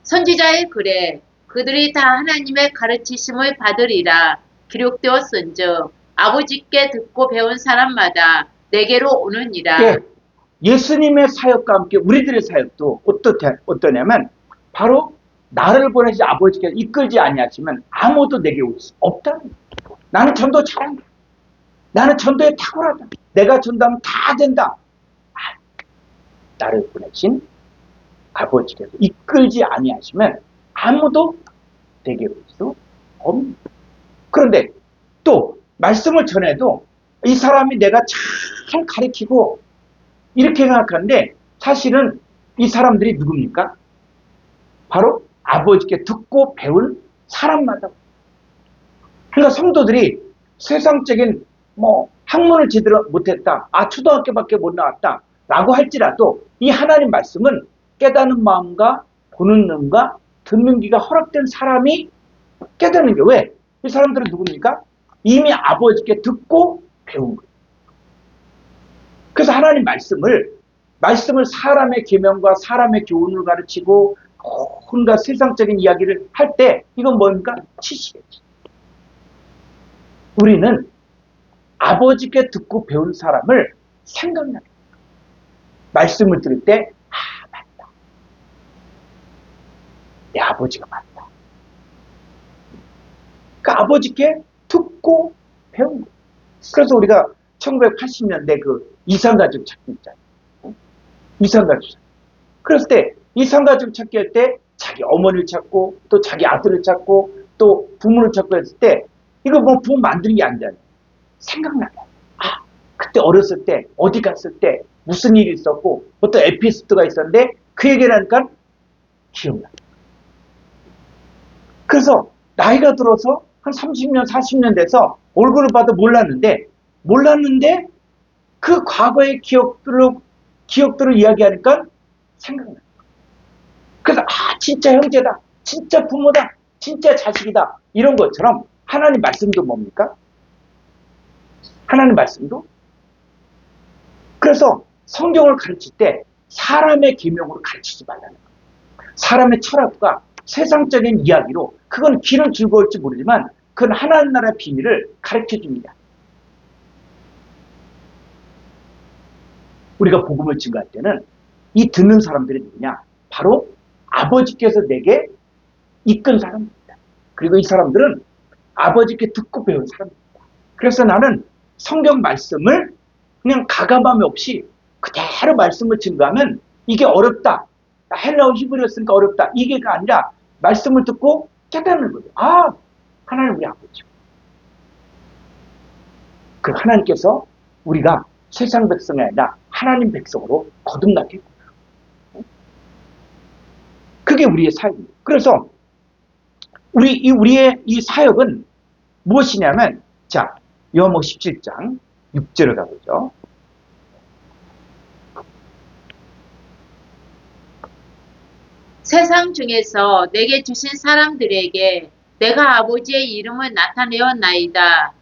선지자의 글에 그들이 다 하나님의 가르치심을 받으리라 기록되었은즉 아버지께 듣고 배운 사람마다 내게로 오느니라.
예, 예수님의 사역과 함께 우리들의 사역도 어떠냐면 바로 나를 보내신 아버지께서 이끌지 아니하시면 아무도 내게 올 수 없다. 나는 전도 잘한다. 나는 전도에 탁월하다. 내가 전도하면 다 된다. 나를 보내신 아버지께서 이끌지 아니하시면 아무도 내게 올 수 없습니다. 그런데 또 말씀을 전해도 이 사람이 내가 잘 가르치고 이렇게 생각하는데 사실은 이 사람들이 누굽니까? 바로 아버지께 듣고 배운 사람마다. 그러니까 성도들이 세상적인 학문을 제대로 못했다. 초등학교밖에 못 나왔다. 라고 할지라도 이 하나님 말씀은 깨닫는 마음과 보는 눈과 듣는 귀가 허락된 사람이 깨닫는 게 왜? 이 사람들은 누굽니까? 이미 아버지께 듣고 배운 거예요. 그래서 하나님 말씀을 사람의 계명과 사람의 교훈을 가르치고 뭔가 세상적인 이야기를 할 때 이건 뭡니까? 지식이지. 우리는 아버지께 듣고 배운 사람을 생각나게 말씀을 들을 때, 아, 맞다. 내 아버지가 맞다. 그 아버지께 듣고 배운 거예요. 그래서 우리가 1980년대 그 이산가족 찾기 있잖아요. 이산가족 찾기. 그랬을 때 이산가족 찾기 할 때 자기 어머니를 찾고 또 자기 아들을 찾고 또 부모를 찾고 했을 때 이거 뭐 부모 만드는 게 아니잖아요. 생각나요. 아, 그때 어렸을 때 어디 갔을 때 무슨 일이 있었고 어떤 에피소드가 있었는데 그 얘기를 하니까 기억나요. 그래서 나이가 들어서 한 30년, 40년 돼서 얼굴을 봐도 몰랐는데 그 과거의 기억들을 이야기하니까 생각나요. 그래서 아, 진짜 형제다. 진짜 부모다. 진짜 자식이다. 이런 것처럼 하나님 말씀도 뭡니까? 하나님 말씀도? 그래서 성경을 가르칠 때 사람의 계명으로 가르치지 말라는 거예요. 사람의 철학과 세상적인 이야기로 그건 귀는 즐거울지 모르지만 그건 하나님 나라의 비밀을 가르쳐 줍니다. 우리가 복음을 증거할 때는 이 듣는 사람들이 누구냐? 바로 아버지께서 내게 이끈 사람입니다. 그리고 이 사람들은 아버지께 듣고 배운 사람입니다. 그래서 나는 성경 말씀을 그냥 가감함이 없이 그대로 말씀을 증거하면 이게 어렵다. 헬라어 히브리어였으니까 어렵다. 이게가 아니라 말씀을 듣고 깨닫는 거예요. 아, 하나님 우리 아버지. 그 하나님께서 우리가 세상 백성이 아니라 하나님 백성으로 거듭나게 했구나. 그게 우리의 사역입니다. 그래서 우리의 이 사역은 무엇이냐면, 자, 요한복음 17장 6절을 가보죠.
세상 중에서 내게 주신 사람들에게 내가 아버지의 이름을 나타내었나이다.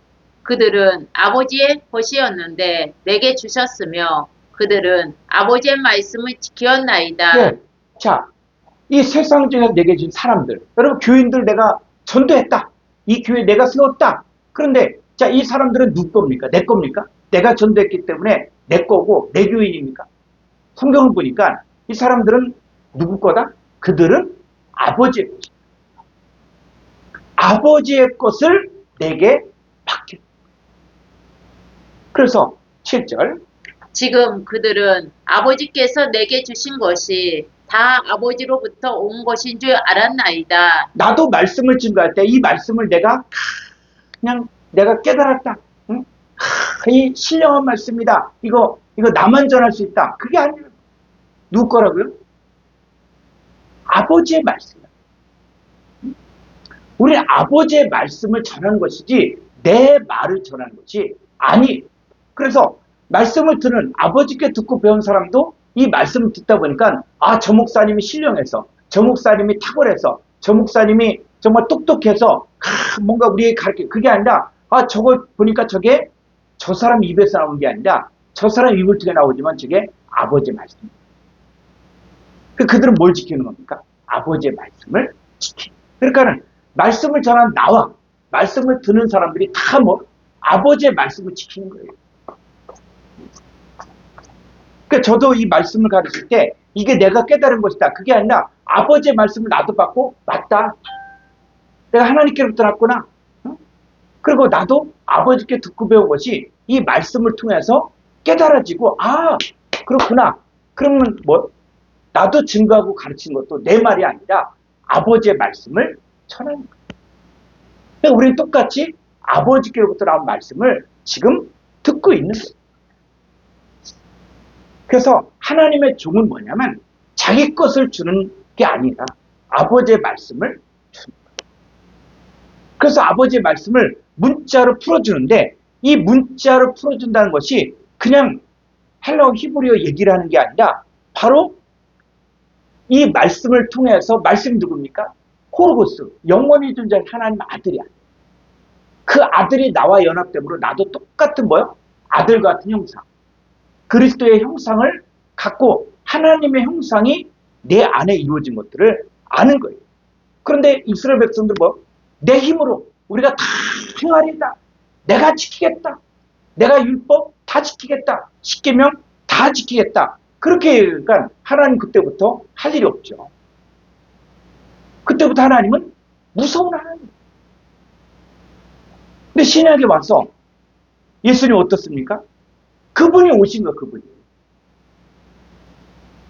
그들은 아버지의 것이었는데 내게 주셨으며 그들은 아버지의 말씀을 지켰나이다.
네. 자, 이 세상 중에서 내게 준 사람들, 여러분 교인들 내가 전도했다. 이 교회 내가 세웠다. 그런데 자, 이 사람들은 누구 겁니까? 내 겁니까? 내가 전도했기 때문에 내 거고 내 교인입니까? 성경을 보니까 이 사람들은 누구 거다? 그들은 아버지의 것이다. 아버지의 것을 내게 맡겼다. 그래서 7절
지금 그들은 아버지께서 내게 주신 것이 다 아버지로부터 온 것인 줄 알았나이다.
나도 말씀을 증거할 때 이 말씀을 내가 그냥 내가 깨달았다. 응? 이 신령한 말씀이다. 이거 나만 전할 수 있다. 그게 아니에요. 누구 거라고요? 아버지의 말씀. 우리는 아버지의 말씀을 전하는 것이지 내 말을 전하는 것이 아니에요. 그래서 말씀을 듣는 아버지께 듣고 배운 사람도 이 말씀을 듣다 보니까 아, 저 목사님이 신령해서 저 목사님이 탁월해서 저 목사님이 정말 똑똑해서 뭔가 우리에게 가르쳐. 그게 아니라 아, 저걸 보니까 저게 저 사람 입에서 나온 게 아니라 저 사람 입을 통해 나오지만 저게 아버지의 말씀입니다. 그들은 뭘 지키는 겁니까? 아버지의 말씀을 지키는. 그러니까는 말씀을 전한 나와 말씀을 듣는 사람들이 다 뭐 아버지의 말씀을 지키는 거예요. 그러니까 저도 이 말씀을 가르칠 때 이게 내가 깨달은 것이다. 그게 아니라 아버지의 말씀을 나도 받고 맞다. 내가 하나님께로부터 났구나. 그리고 나도 아버지께 듣고 배운 것이 이 말씀을 통해서 깨달아지고 아, 그렇구나. 그러면 뭐 나도 증거하고 가르치는 것도 내 말이 아니라 아버지의 말씀을 전하는 거예요. 그러니까 우리는 똑같이 아버지께로부터 나온 말씀을 지금 듣고 있는 거예요. 그래서 하나님의 종은 뭐냐면 자기 것을 주는 게 아니라 아버지의 말씀을 주는 거예요. 그래서 아버지의 말씀을 문자로 풀어주는데 이 문자로 풀어준다는 것이 그냥 헬라어 히브리어 얘기를 하는 게 아니라 바로 이 말씀을 통해서 말씀이 누굽니까? 호르고스, 영원히 존재한 하나님 아들이야. 그 아들이 나와 연합됨으로 나도 똑같은 뭐요? 아들 같은 형상. 그리스도의 형상을 갖고 하나님의 형상이 내 안에 이루어진 것들을 아는 거예요. 그런데 이스라엘 백성들 뭐? 내 힘으로 우리가 다 행하리다. 내가 지키겠다. 내가 율법 다 지키겠다. 십계명 다 지키겠다. 그렇게 그러니까 하나님 그때부터 할 일이 없죠. 그때부터 하나님은 무서운 하나님. 근데 신약에 와서 예수님 어떻습니까? 그분이 오신 거 그분이.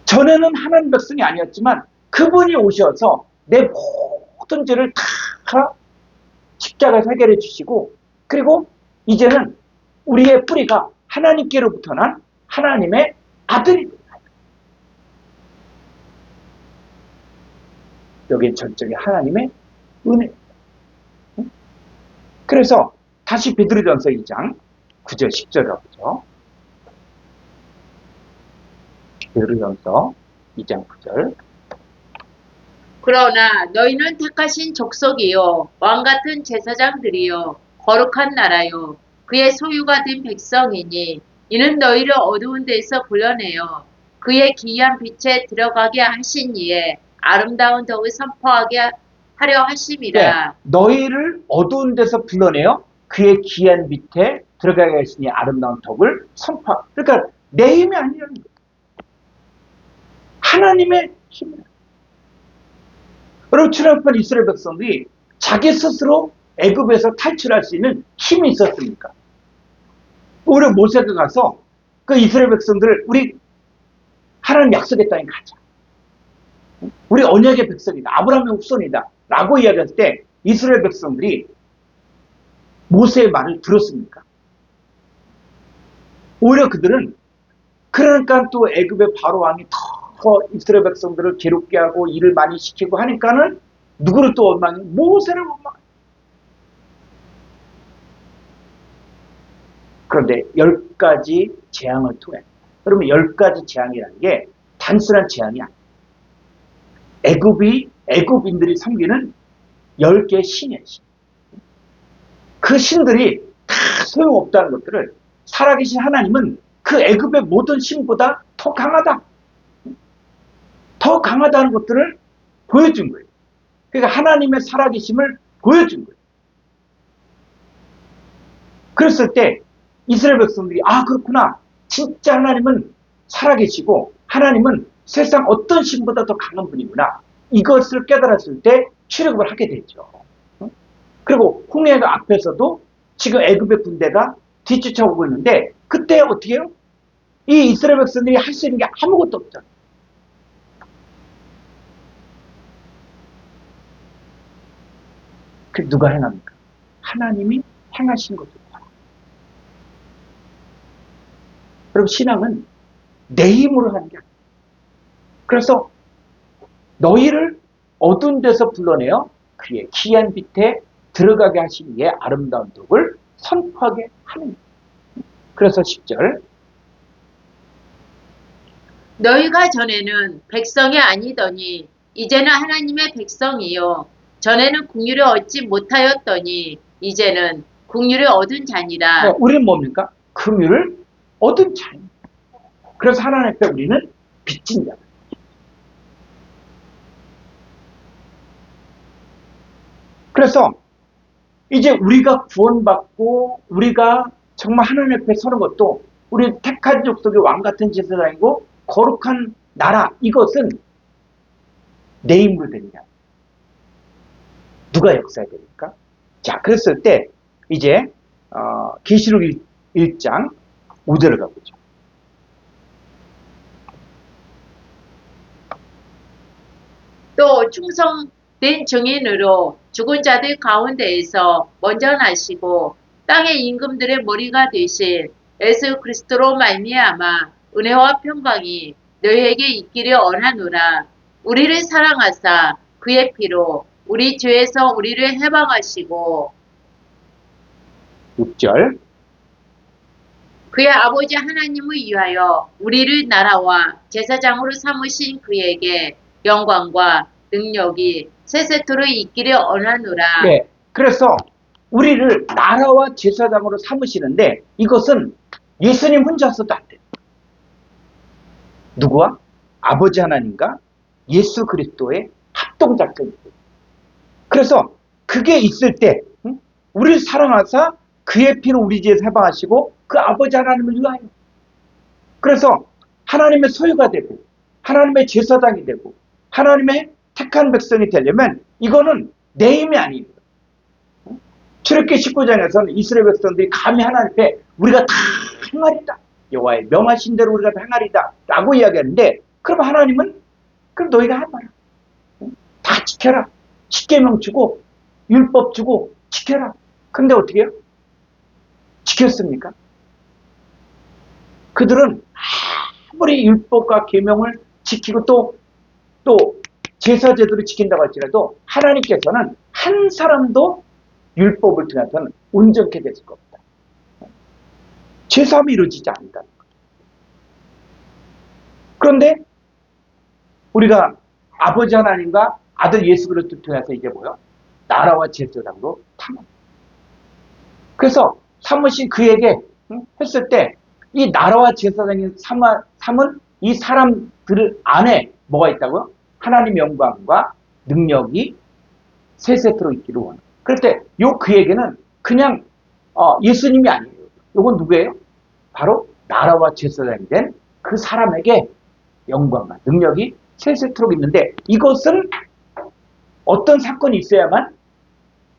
전에는 하나님 백성이 아니었지만 그분이 오셔서 내 모든 죄를 다 십자가에서 해결해 주시고 그리고 이제는 우리의 뿌리가 하나님께로부터 난 하나님의 아들이 됩니다. 여기에 전적인 하나님의 은혜입니다. 그래서 다시 베드로전서 2장 9절 10절이라고 하죠. 베드로전서 2장 9절.
그러나 너희는 택하신 족속이요 왕같은 제사장들이요 거룩한 나라요 그의 소유가 된 백성이니 이는 너희를 어두운 데서 불러내어 그의 기이한 빛에 들어가게 하신 이에 아름다운 덕을 선포하게 하려 하심이라.
네, 너희를 어두운 데서 불러내어 그의 기한 밑에 들어가게 했으니 아름다운 덕을 선포. 그러니까 내 힘이 아니라는 거예요. 하나님의 힘이에요. 여러분 출애굽한 이스라엘 백성들이 자기 스스로 애굽에서 탈출할 수 있는 힘이 있었습니까? 우리 모세가 가서 그 이스라엘 백성들을 우리 하나님 약속의 땅에 가자. 우리 언약의 백성이다. 아브라함의 후손이다. 라고 이야기했을 때 이스라엘 백성들이 모세의 말을 들었습니까? 오히려 그들은 그러니까 또 애굽의 바로 왕이 더 이스라엘 백성들을 괴롭게 하고 일을 많이 시키고 하니까는 누구를 또 원망해? 모세를 원망해. 그런데 10가지 재앙을 통해 그러면 10가지 재앙이라는 게 단순한 재앙이 아니에요. 애굽인들이 섬기는 10개의 신이에요. 그 신들이 다 소용없다는 것들을 살아계신 하나님은 그 애굽의 모든 신보다 더 강하다. 더 강하다는 것들을 보여준 거예요. 그러니까 하나님의 살아계심을 보여준 거예요. 그랬을 때 이스라엘 백성들이 아 그렇구나. 진짜 하나님은 살아계시고 하나님은 세상 어떤 신보다 더 강한 분이구나. 이것을 깨달았을 때 출애굽을 하게 되죠. 그리고 홍해가 앞에서도 지금 애굽의 군대가 뒤쫓아오고 있는데 그때 어떻게 해요? 이 이스라엘 백성들이 할 수 있는 게 아무것도 없잖아요. 그 누가 행합니까? 하나님이 행하신 거죠. 그럼 신앙은 내 힘으로 하는 게 아니에요. 그래서 너희를 어두운 데서 불러내어 그의 기이한 빛에 들어가게 하신 이의 아름다운 덕을 선포하게 하는 거예요. 그래서 10절
너희가 전에는 백성이 아니더니 이제는 하나님의 백성이요 전에는 국률을 얻지 못하였더니 이제는 국률을 얻은 자니라.
우리는 뭡니까? 긍휼을 얻은 자입니다. 그래서 하나님 앞에 우리는 빚진 자다. 그래서 이제 우리가 구원받고 우리가 정말 하나님 앞에 서는 것도 우리 택한 족속의 왕같은 제사장이고 거룩한 나라 이것은 내 힘으로 되느냐? 누가 역사해야 됩니까? 자, 그랬을 때 이제 계시록 1장 5절을 가보죠.
또 충성된 증인으로 죽은 자들 가운데에서 먼저 나시고 땅의 임금들의 머리가 되신 예수 그리스도로 말미암아 은혜와 평강이 너희에게 있기를 원하노라. 우리를 사랑하사 그의 피로 우리 죄에서 우리를 해방하시고
6절
그의 아버지 하나님을 위하여 우리를 나라와 제사장으로 삼으신 그에게 영광과 능력이 세세토록 있기를 원하노라.
네, 그래서 우리를 나라와 제사장으로 삼으시는데 이것은 예수님 혼자서도 안 돼요. 누구와? 아버지 하나님과 예수 그리스도의 합동작전이에요. 그래서 그게 있을 때 우리를 사랑하사 그의 피로 우리 죄에서 해방하시고 그 아버지 하나님을 위하여. 그래서 하나님의 소유가 되고 하나님의 제사장이 되고 하나님의 택한 백성이 되려면 이거는 내 힘이 아니에요. 출애굽기 19장에서는 이스라엘 백성들이 감히 하나님 앞에 우리가 다 행하리다. 여호와의 명하신 대로 우리가 다 행하리다. 라고 이야기하는데 그럼 하나님은 그럼 너희가 해봐라. 다 지켜라. 십계명 주고 율법 주고 지켜라. 근데 어떻게 해요? 지켰습니까? 그들은 아무리 율법과 계명을 지키고 또 제사 제도를 지킨다고 할지라도 하나님께서는 한 사람도 율법을 통해서는 온전케 됐을 겁니다. 제사함이 이루어지지 않는다는 거예요. 그런데 우리가 아버지 하나님과 아들 예수 그리스도를 통해서 이제 뭐요? 나라와 제사장으로 삼은. 그래서 삼으신 그에게 했을 때 이 나라와 제사장이 삼은 이 사람들 안에 뭐가 있다고요? 하나님의 영광과 능력이 세세토록 있기를 원해요. 그럴 때 요 그에게는 그냥 예수님이 아니에요. 요건 누구예요? 바로 나라와 제사장이 된 그 사람에게 영광과 능력이 세세토록 있는데 이것은 어떤 사건이 있어야만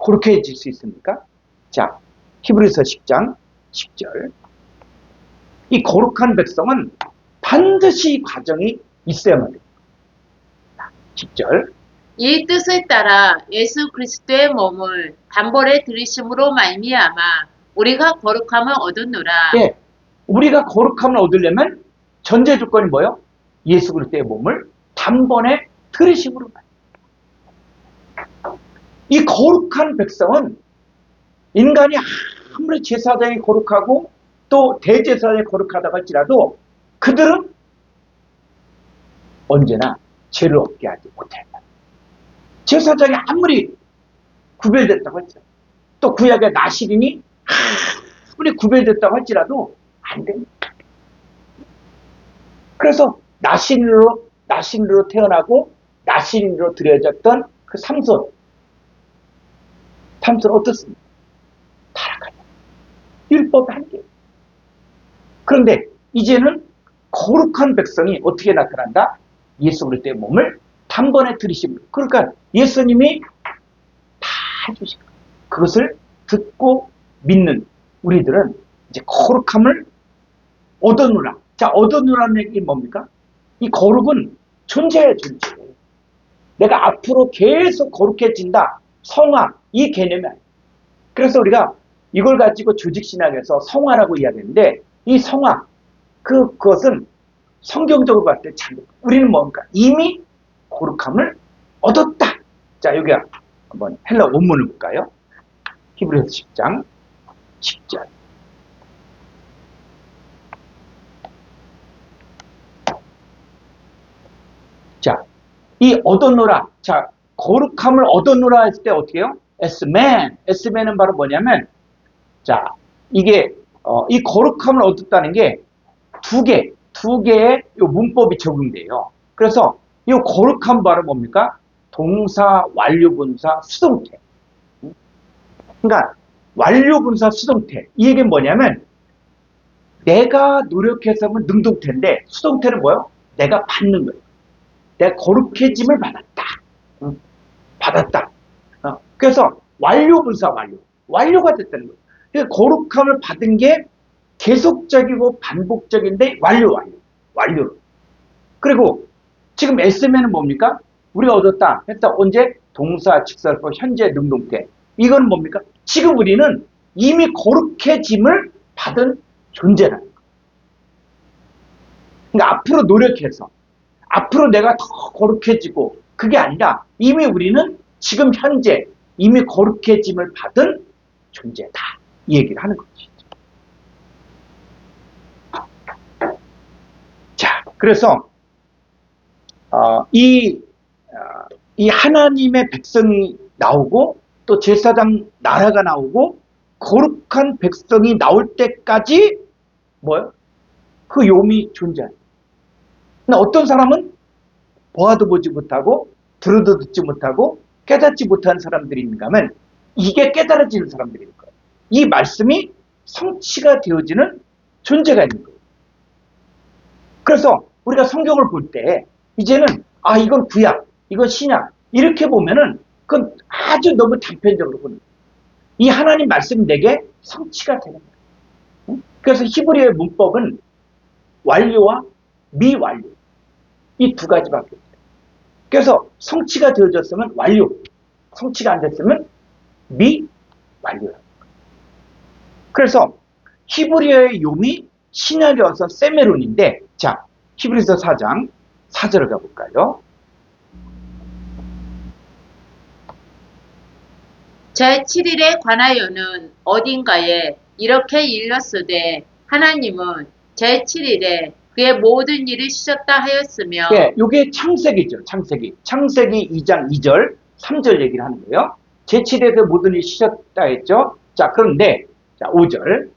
그렇게 해질 수 있습니까? 자, 히브리서 10장 10절. 이 거룩한 백성은 반드시 과정이 있어야만 됩니다. 10절.
이 뜻을 따라 예수 그리스도의 몸을 단번에 들이심으로 말미암아 우리가 거룩함을 얻었노라.
예, 우리가 거룩함을 얻으려면 전제 조건이 뭐예요? 예수 그리스도의 몸을 단번에 들이심으로 말이에요. 이 거룩한 백성은 인간이 아무리 제사장이 거룩하고 또 대제사장이 거룩하다고 할지라도 그들은 언제나 죄를 없게 하지 못한다. 제사장이 아무리 구별됐다고 할지라도 또 구약의 나실인이 아무리 구별됐다고 할지라도 안 됩니다. 그래서 나실인으로 태어나고 나실인으로 들여졌던 그 삼손 어떻습니까? 타락하다. 율법의 한계. 그런데 이제는 거룩한 백성이 어떻게 나타난다? 예수 그리스도의 몸을 단번에 들이십니다. 그러니까 예수님이 다 해주신 거예요. 그것을 듣고 믿는 우리들은 이제 거룩함을 얻어누라. 자, 얻어누라는 얘기 뭡니까? 이 거룩은 존재예요, 존재. 내가 앞으로 계속 거룩해진다. 성화, 이 개념이 아니에요. 그래서 우리가 이걸 가지고 조직신학에서 성화라고 이야기했는데 이 성화, 그것은 성경적으로 봤을 때 잘못. 우리는 뭔가 이미 거룩함을 얻었다. 자, 여기 한번 헬라 원문을 볼까요? 히브리서 10장 10절. 자, 이 얻었노라. 자, 거룩함을 얻었노라 했을 때 어떻게 해요? 에스맨은 바로 뭐냐면, 자, 이게, 이 거룩함을 얻었다는 게 두 개의 요 문법이 적용돼요. 그래서 이 거룩함 바로 뭡니까? 동사, 완료, 분사, 수동태. 그러니까, 완료, 분사, 수동태. 이 얘기는 뭐냐면, 내가 노력해서 하면 능동태인데, 수동태는 뭐예요? 내가 받는 거예요. 내가 거룩해짐을 받았다. 받았다. 그래서 완료 분사 완료가 됐다는 거예요. 그러니까 거룩함을 받은 게 계속적이고 반복적인데 완료. 그리고 지금 SMN은 뭡니까? 우리가 얻었다 했다. 언제? 동사, 직설법, 현재, 능동태. 이건 뭡니까? 지금 우리는 이미 거룩해짐을 받은 존재라는 거예요. 그러니까 앞으로 노력해서 앞으로 내가 더 거룩해지고 그게 아니라 이미 우리는 지금 현재 이미 거룩해짐을 받은 존재다. 이 얘기를 하는 것이죠. 자, 그래서 이 하나님의 백성이 나오고 또 제사장 나라가 나오고 거룩한 백성이 나올 때까지 뭐요? 그 요미 존재해요. 근데 어떤 사람은 보아도 보지 못하고 들어도 듣지 못하고 깨닫지 못하는 사람들인가 하면 이게 깨달아지는 사람들일 거예요. 이 말씀이 성취가 되어지는 존재가 있는 거예요. 그래서 우리가 성경을 볼 때 이제는 이건 구약, 이건 신약 이렇게 보면은 그건 아주 너무 단편적으로 보는 거예요. 이 하나님 말씀이 내게 성취가 되는 거예요. 그래서 히브리어의 문법은 완료와 미완료 이 두 가지밖에 없어요. 그래서 성취가 되어졌으면 완료, 성취가 안 됐으면 미완료. 그래서 히브리어의 요미 신약에 와서 세메론인데, 자, 히브리서 4장 4절을 가볼까요?
제7일에 관하여는 어딘가에 이렇게 일렀으되 하나님은 제7일에 그의 모든 일을 쉬셨다 하였으며
네, 요게 창세기죠. 창세기 2장 2절 3절 얘기를 하는 거예요. 제7일에 그 모든 일이 쉬셨다 했죠. 자, 그런데 자, 5절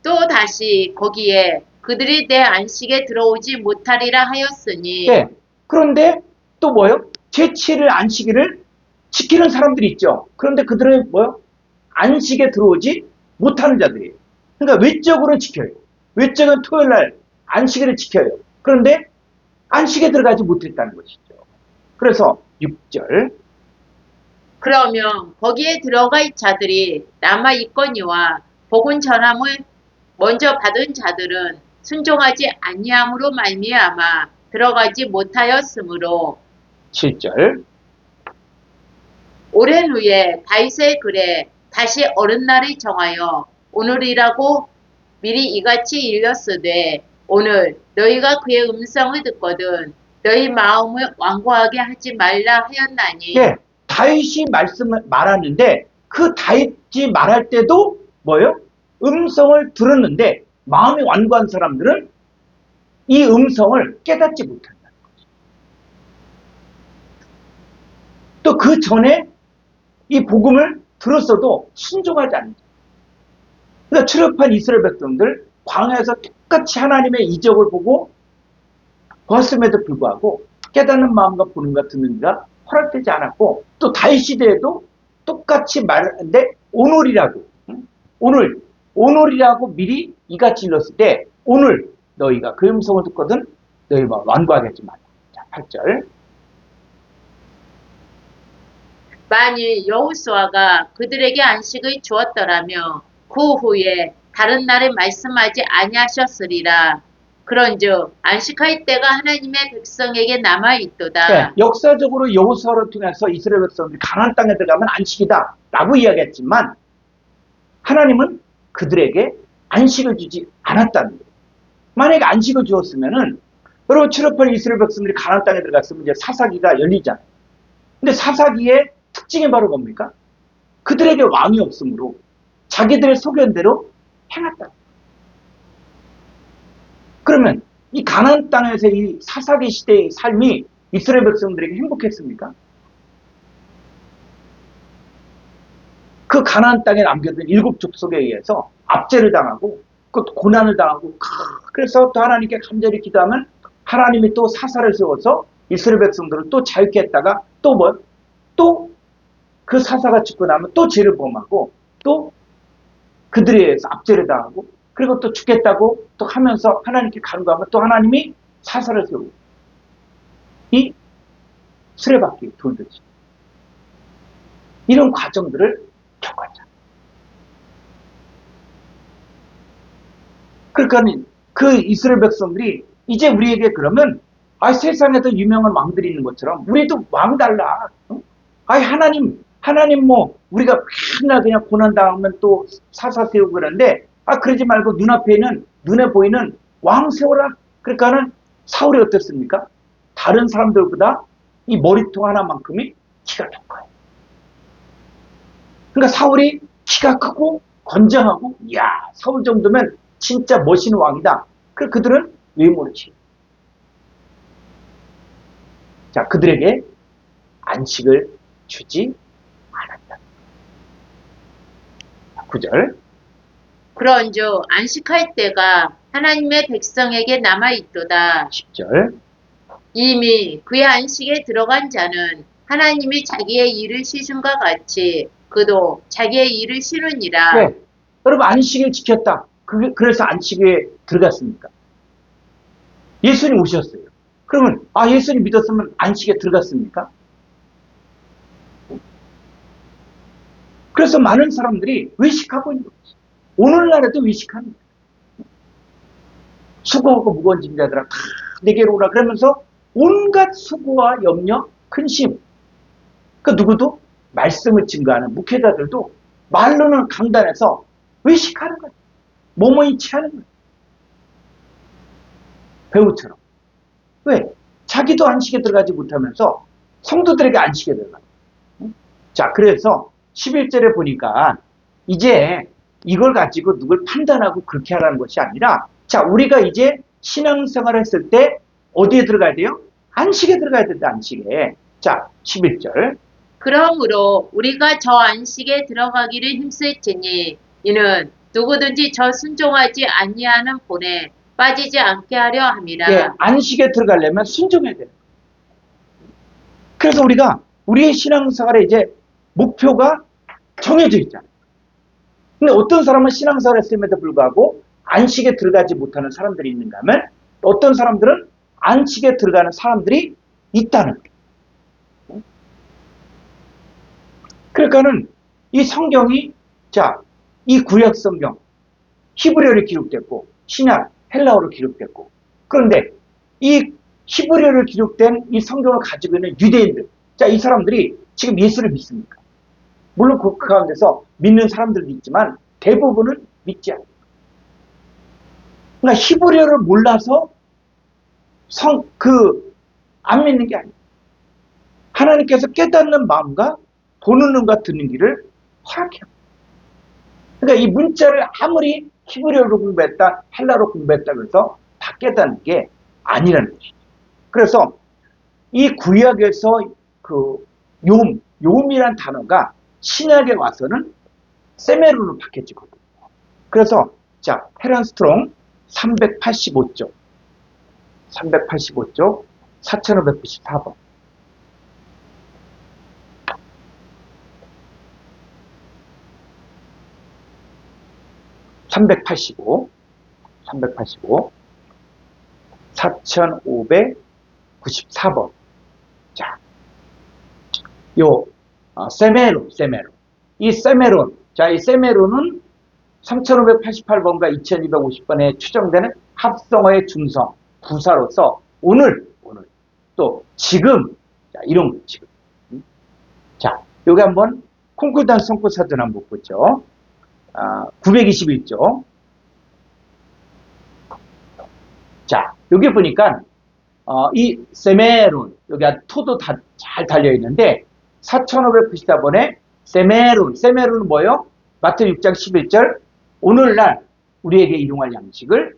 또 다시 거기에 그들이 내 안식에 들어오지 못하리라 하였으니
네, 그런데 또 뭐예요? 제7일 안식일을 지키는 사람들이 있죠. 그런데 그들은 뭐요? 안식에 들어오지 못하는 자들이에요. 그러니까 외적으로는 지켜요. 외적은 토요일 날 안식일을 지켜요. 그런데 안식에 들어가지 못했다는 것이죠. 그래서 6절
그러면 거기에 들어갈 자들이 남아 있거니와 복음 전함을 먼저 받은 자들은 순종하지 아니함으로 말미암아 들어가지 못하였으므로
7절
오랜 후에 다윗의 글에 다시 어른날을 정하여 오늘이라고 미리 이같이 일렀으되 오늘 너희가 그의 음성을 듣거든 너희 마음을 완고하게 하지 말라 하였나니
예, 다윗이 말씀을 말하는데 그 다윗이 말할 때도 뭐예요? 음성을 들었는데 마음이 완고한 사람들은 이 음성을 깨닫지 못한다는 거죠. 또 그 전에 이 복음을 들었어도 순종하지 않는 거죠. 그러니까 출애굽한 이스라엘 백성들 광야에서 똑같이 하나님의 이적을 보고 보았음에도 불구하고 깨닫는 마음과 보는가 듣는가 허락되지 않았고 또 다윗 시대에도 똑같이 말하는데 오늘이라고 오늘이라고 미리 이같이 일렀을 때 오늘 너희가 그 음성을 듣거든 너희 마음 완고하게 하지 말라. 자, 8절
만일 여호수아가 그들에게 안식을 주었더라며 그 후에 다른 날에 말씀하지 아니하셨으리라. 그런즉 안식할 때가 하나님의 백성에게 남아 있도다.
네, 역사적으로 여호수아를 통해서 이스라엘 백성들이 가나안 땅에 들어가면 안식이다 라고 이야기했지만 하나님은 그들에게 안식을 주지 않았다는 거예요. 만약에 안식을 주었으면은 여러분 출애굽한 이스라엘 백성들이 가나안 땅에 들어갔으면 이제 사사기가 열리잖아요. 근데 사사기의 특징이 바로 뭡니까? 그들에게 왕이 없으므로 자기들의 소견대로 행했다. 그러면 이 가나안 땅에서 이 사사기 시대의 삶이 이스라엘 백성들에게 행복했습니까? 그 가나안 땅에 남겨둔 일곱 족속에 의해서 압제를 당하고 그 고난을 당하고 그래서 또 하나님께 간절히 기도하면 하나님이 또 사사를 세워서 이스라엘 백성들을 또 자유케 했다가 또 뭐? 또 그 사사가 죽고 나면 또 죄를 범하고 또 그들에 의해서 압제를 당하고 그리고 또 죽겠다고 또 하면서 하나님께 간구하면 또 하나님이 사사를 세우고 이 수레바퀴 돌듯이 이런 과정들을 겪었잖아요. 그러니까 그 이스라엘 백성들이 이제 우리에게 그러면 세상에도 유명한 왕들이 있는 것처럼 우리도 왕 달라. 하나님 뭐 우리가 맨날 그냥 고난 당하면 또 사사 세우고 그러는데 그러지 말고 눈에 보이는 왕 세워라. 그러니까는 사울이 어땠습니까? 다른 사람들보다 이 머리통 하나만큼이 키가 큰 거예요. 그러니까 사울이 키가 크고 건장하고 사울 정도면 진짜 멋있는 왕이다. 그들은 외모를 취해. 자, 그들에게 안식을 주지 않았다. 9절
그런즉 안식할 때가 하나님의 백성에게 남아 있도다.
10절
이미 그의 안식에 들어간 자는 하나님이 자기의 일을 쉬심과 같이 그도 자기의 일을 쉬느니라.
네, 여러분 안식일 지켰다. 그래서 안식일에 들어갔습니까? 예수님 오셨어요. 그러면 예수님 믿었으면 안식에 들어갔습니까? 그래서 많은 사람들이 외식하고 있는 거지. 오늘날에도 외식합니다. 수고하고 무거운 짐 자들아 다 내게로 오라 그러면서 온갖 수고와 염려, 근심. 그 누구도 말씀을 증거하는 목회자들도 말로는 강단해서 외식하는 거예요. 뭐뭐이 취하는 거예요. 배우처럼. 왜? 자기도 안식에 들어가지 못하면서 성도들에게 안식에 들어가요. 자, 그래서 11절에 보니까 이제 이걸 가지고 누굴 판단하고 그렇게 하라는 것이 아니라 자, 우리가 이제 신앙생활을 했을 때 어디에 들어가야 돼요? 안식에 들어가야 된다, 안식에. 자, 11절.
그러므로 우리가 저 안식에 들어가기를 힘쓸지니 이는 누구든지 저 순종하지 아니하는 본에 빠지지 않게 하려 함이라.
예, 안식에 들어가려면 순종해야 돼요. 그래서 우리가 우리의 신앙생활에 이제 목표가 정해져 있잖아요. 근데 어떤 사람은 신앙생활을 했음에도 불구하고 안식에 들어가지 못하는 사람들이 있는가 하면 어떤 사람들은 안식에 들어가는 사람들이 있다는 거예요. 그러니까는 이 성경이 이 구약 성경 히브리어로 기록됐고 신약 헬라어로 기록됐고 그런데 이 히브리어로 기록된 이 성경을 가지고 있는 유대인들 이 사람들이 지금 예수를 믿습니까? 물론 그 가운데서 믿는 사람들도 있지만 대부분은 믿지 않아요. 그러니까 히브리어를 몰라서 안 믿는 게 아니에요. 하나님께서 깨닫는 마음과 보는 눈과 듣는 길을 허락해요. 그러니까 이 문자를 아무리 히브리어로 공부했다, 헬라로 공부했다 그래서 다 깨닫는 게 아니라는 것이죠. 그래서 이 구약에서 요음이란 단어가 신약에 와서는 세메로로 바뀌어지거든요. 그래서 헤런 스트롱 385쪽 4594번 385 4594번 세메로. 이 세메론. 이 세메론은 3588번과 2250번에 추정되는 합성어의 중성, 부사로서 오늘, 또 지금, 이런 거, 지금. 여기 한번 콩쿨단 성구사전 한번 보죠. 921쪽. 여기 보니까, 이 세메론, 여기 토도 잘 달려있는데, 4594번에 세메론은 뭐예요? 마태 6장 11절 오늘날 우리에게 일용할 양식을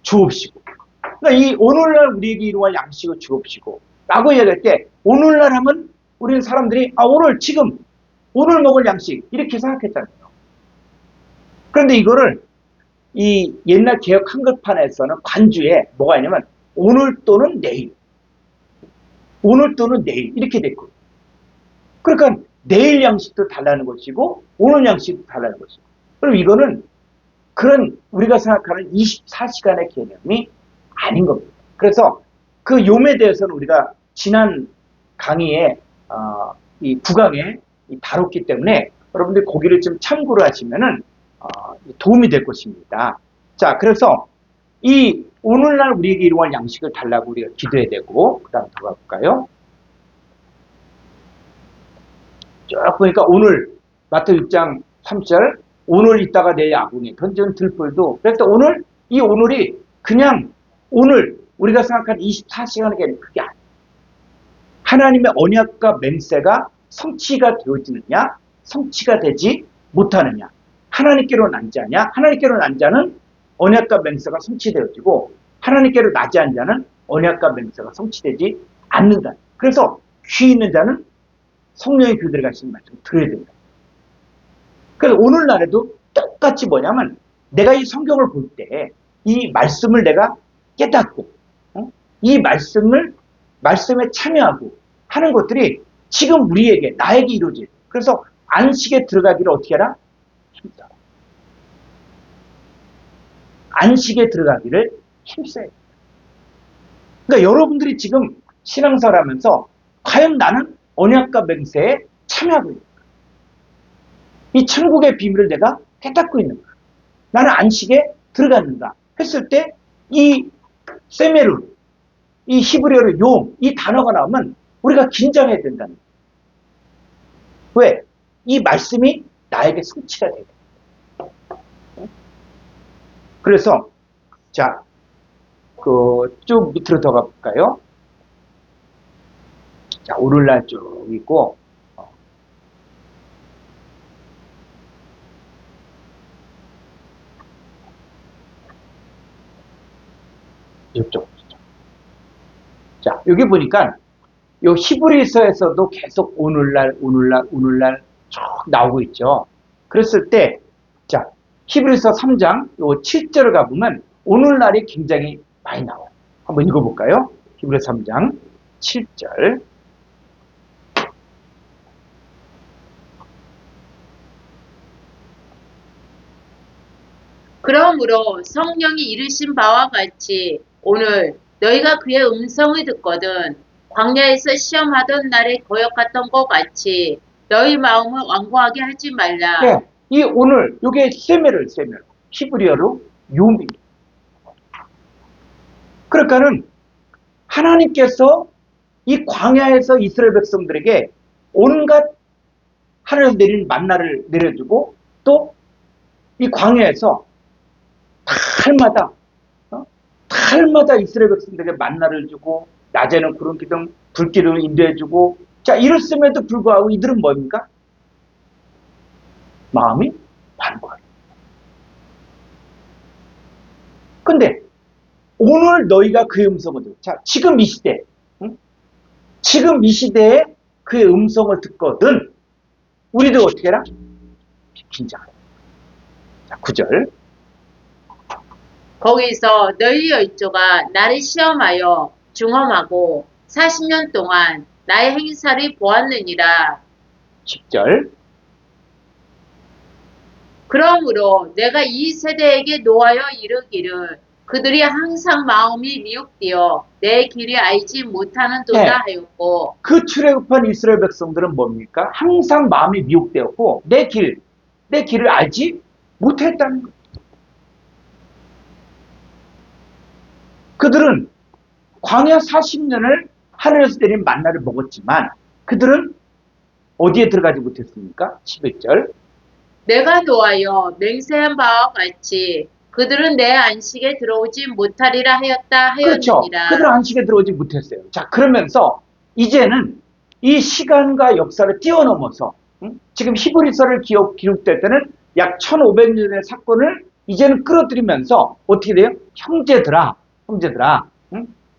주옵시고 그러니까 이 오늘날 우리에게 일용할 양식을 주옵시고 라고 얘기할 때 오늘날 하면 우리는 사람들이 오늘 먹을 양식 이렇게 생각했잖아요. 그런데 이거를 이 옛날 개역 한글판에서는 관주에 뭐가 있냐면 오늘 또는 내일 이렇게 됐고 그러니까 내일 양식도 달라는 것이고 오늘 양식도 달라는 것이고 그럼 이거는 그런 우리가 생각하는 24시간의 개념이 아닌 겁니다. 그래서 그 요에 대해서는 우리가 지난 강의에 이 9강에 다뤘기 때문에 여러분들이 거기를 좀 참고를 하시면은 도움이 될 것입니다. 그래서 이 오늘날 우리에게 일용할 양식을 달라고 우리가 기도해야 되고 그 다음 들어가 볼까요? 쭉 보니까 오늘 마태 6장 3절 오늘 있다가 내일 아궁이 던지는 들불도 그래서 오늘이 그냥 오늘 우리가 생각하는 24시간의 개념 그게 아니에요. 하나님의 언약과 맹세가 성취가 되어지느냐 성취가 되지 못하느냐 하나님께로 난 자냐 하나님께로 난 자는 언약과 맹세가 성취되어지고 하나님께로 나지 않은 자는 언약과 맹세가 성취되지 않는다. 그래서 귀 있는 자는 성령의 교들에 가시는 말씀을 들어야 된다. 그래서 오늘날에도 똑같이 뭐냐면 내가 이 성경을 볼 때 이 말씀을 내가 깨닫고 이 말씀에 참여하고 하는 것들이 지금 우리에게 나에게 이루어질 그래서 안식에 들어가기를 어떻게 하라? 힘써 안식에 들어가기를 힘써야 돼요. 그러니까 여러분들이 지금 신앙생활 하면서 과연 나는 언약과 맹세에 참여하고 있는가? 이 천국의 비밀을 내가 깨닫고 있는가? 나는 안식에 들어갔는가? 했을 때 이 세메르, 이 히브리어로 용, 이 단어가 나오면 우리가 긴장해야 된다는 거예요. 왜? 이 말씀이 나에게 성취가 돼요. 그래서 자, 쭉 밑으로 더 가볼까요? 자, 오늘날 쭉 있고, 이쪽. 자, 여기 보니까, 요 히브리서에서도 계속 오늘날 쭉 나오고 있죠. 그랬을 때, 자, 히브리서 3장 요 7절을 가보면, 오늘날이 굉장히 많이 나와요. 한번 읽어볼까요? 히브리서 3장 7절.
그러므로 성령이 이르신 바와 같이 오늘 너희가 그의 음성을 듣거든 광야에서 시험하던 날에 거역 같던 것 같이 너희 마음을 완고하게 하지 말라.
네, 이 오늘, 요게 세메르. 히브리어로 요미. 그러니까는, 하나님께서 이 광야에서 이스라엘 백성들에게 온갖 하늘에서 내린 만나를 내려주고 또 이 광야에서 달마다 달마다 이스라엘 백성들에게 만나를 주고 낮에는 구름 기둥 불기둥을 인도해주고 자 이랬음에도 불구하고 이들은 뭡니까? 마음이 반거예요. 근데 오늘 너희가 그의 음성을 듣고 자 지금 이 시대 지금 이 시대에 그의 음성을 듣거든 우리도 어떻게 해라? 긴장하라. 자 9절
거기서 너희 열조가 나를 시험하여 중험하고 40년 동안 나의 행사를 보았느니라.
10절
그러므로 내가 이 세대에게 노하여 이르기를 그들이 항상 마음이 미혹되어 내 길을 알지 못하는도다
네.
하였고
그 출애굽한 이스라엘 백성들은 뭡니까? 항상 마음이 미혹되었고 내 길을 알지 못했다는 거예요. 그들은 광야 40년을 하늘에서 내린 만나를 먹었지만 그들은 어디에 들어가지 못했습니까? 11절
내가 노하여 맹세한 바와 같이 그들은 내 안식에 들어오지 못하리라 하였다
그렇죠.
하였느니라.
그들은 안식에 들어오지 못했어요. 자 그러면서 이제는 이 시간과 역사를 뛰어넘어서 지금 히브리서를 기록될 때는 약 1500년의 사건을 이제는 끌어들이면서 어떻게 돼요? 형제들아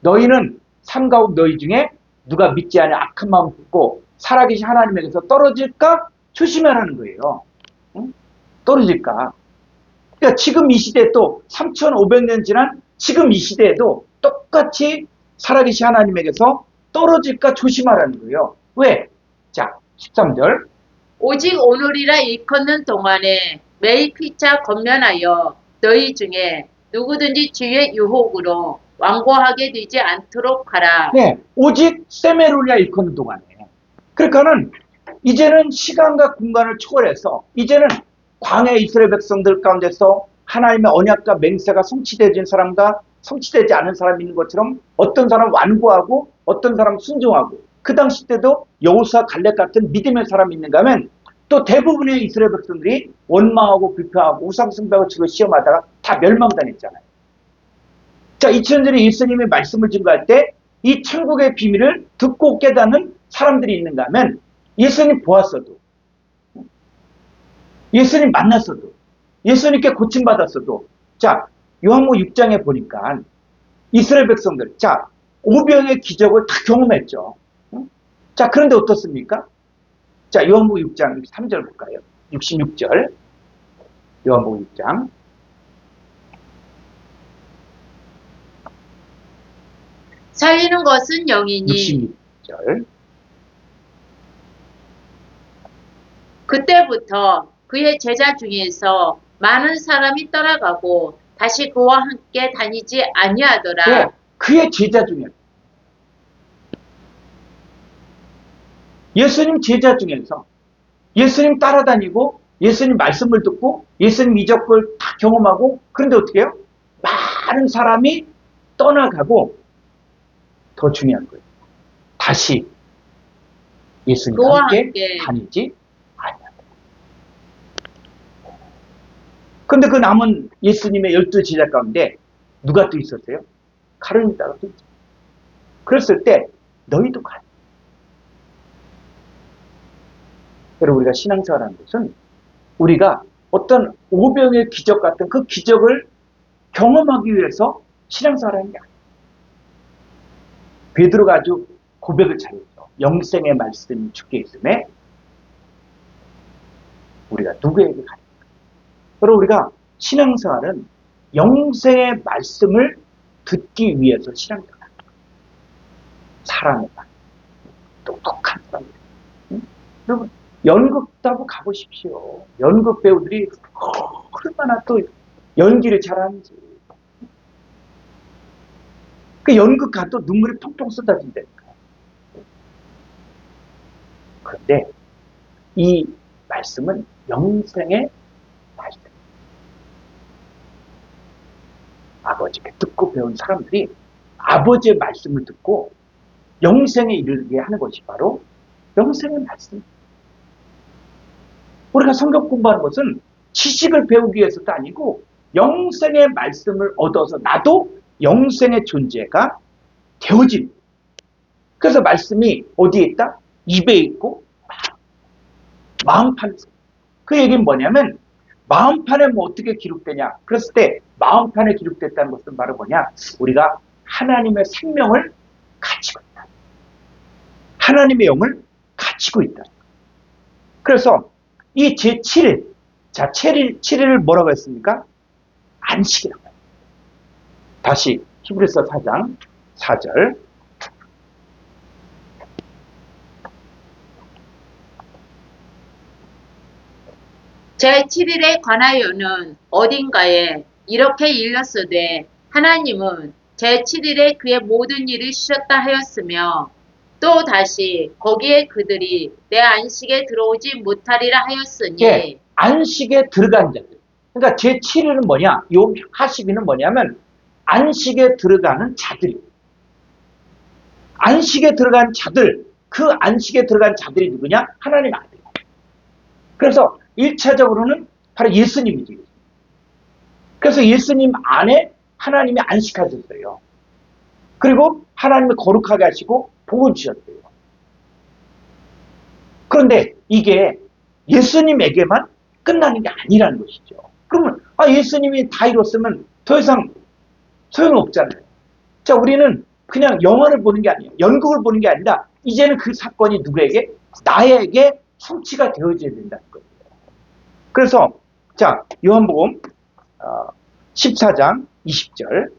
너희는 삶 가운데 너희 중에 누가 믿지 않아 악한 마음 품고 살아계신 하나님에게서 떨어질까 조심하라는 거예요. 떨어질까. 그러니까 지금 이 시대에 또 3500년 지난 지금 이 시대에도 똑같이 살아계신 하나님에게서 떨어질까 조심하라는 거예요. 왜? 자 13절
오직 오늘이라 일컫는 동안에 매일 피차 건면하여 너희 중에 누구든지 주의 유혹으로 완고하게 되지 않도록 하라.
네, 오직 세메로리아 일컫는 동안에. 그러니까는 이제는 시간과 공간을 초월해서 이제는 광야 이스라엘 백성들 가운데서 하나님의 언약과 맹세가 성취되진 사람과 성취되지 않은 사람이 있는 것처럼 어떤 사람은 완고하고 어떤 사람은 순종하고 그 당시 때도 여호수아 갈렙 같은 믿음의 사람이 있는가 하면 또 대부분의 이스라엘 백성들이 원망하고 불평하고 우상숭배하고 주로 시험하다가 다 멸망당했잖아요. 자, 2000년 전에 예수님이 말씀을 증거할 때 이 천국의 비밀을 듣고 깨닫는 사람들이 있는가 하면 예수님 보았어도 예수님 만났어도 예수님께 고침받았어도 자 요한복음 6장에 보니까 이스라엘 백성들 자 오병의 기적을 다 경험했죠. 자 그런데 어떻습니까? 자 요한복음 6장 3절 볼까요? 66절 요한복음 6장
살리는 것은 영이니
66절
그때부터 그의 제자 중에서 많은 사람이 떠나가고 다시 그와 함께 다니지 아니하더라.
네, 그의 제자 중에 예수님 제자 중에서 예수님 따라다니고 예수님 말씀을 듣고 예수님 이적을 다 경험하고 그런데 어떻게 해요? 많은 사람이 떠나가고 더 중요한 거예요. 다시 예수님과
그와
함께
함께
다니지 아니한다. 그런데 그 남은 예수님의 12제자 가운데 누가 또 있었어요? 가룟 유다가 또 있죠. 그랬을 때 너희도 가. 여러분 우리가 신앙생활하는 것은 우리가 어떤 오병의 기적 같은 그 기적을 경험하기 위해서 신앙생활하는 게 아니에요. 베드로가 아주 고백을 잘했죠. 영생의 말씀이 주께 있음에 우리가 누구에게 가는가. 여러분 우리가 신앙생활은 영생의 말씀을 듣기 위해서 신앙생활을 합니다. 사랑을 받는 똑똑한 사람들. 응? 여러분 연극도 한번 가보십시오. 연극 배우들이 얼마나 또 연기를 잘하는지. 그 연극 가도 눈물이 통통 쏟아진다니까요. 그런데 이 말씀은 영생의 말씀. 아버지께 듣고 배운 사람들이 아버지의 말씀을 듣고 영생에 이르게 하는 것이 바로 영생의 말씀. 우리가 성경 공부하는 것은 지식을 배우기 위해서도 아니고 영생의 말씀을 얻어서 나도 영생의 존재가 되어진. 그래서 말씀이 어디에 있다? 입에 있고 마음판에. 그 얘기는 뭐냐면 마음판에 뭐 어떻게 기록되냐. 그랬을 때 마음판에 기록됐다는 것은 바로 뭐냐. 우리가 하나님의 생명을 가지고 있다. 하나님의 영을 가지고 있다. 그래서 이 제7일, 자, 7일을 뭐라고 했습니까? 안식이라고 해요. 다시 히브리서 4장 4절.
제7일에 관하여는 어딘가에 이렇게 일렀으되 하나님은 제7일에 그의 모든 일을 쉬셨다 하였으며 또 다시 거기에 그들이 내 안식에 들어오지 못하리라 하였으니
예, 안식에 들어간 자들. 그러니까 제7일은 뭐냐? 요 하시기는 뭐냐면 안식에 들어가는 자들이. 안식에 들어간 자들, 그 안식에 들어간 자들이 누구냐? 하나님 아들. 그래서 1차적으로는 바로 예수님이지. 그래서 예수님 안에 하나님이 안식하셨어요. 그리고 하나님이 거룩하게 하시고 복을 주셨어요. 그런데 이게 예수님에게만 끝나는 게 아니라는 것이죠. 그러면 예수님이 다 이뤘으면 더 이상 소용없잖아요. 자, 우리는 그냥 영화를 보는 게 아니에요. 연극을 보는 게 아니라 이제는 그 사건이 누구에게? 나에게 성취가 되어져야 된다는 거예요. 그래서 자, 요한복음 14장 20절.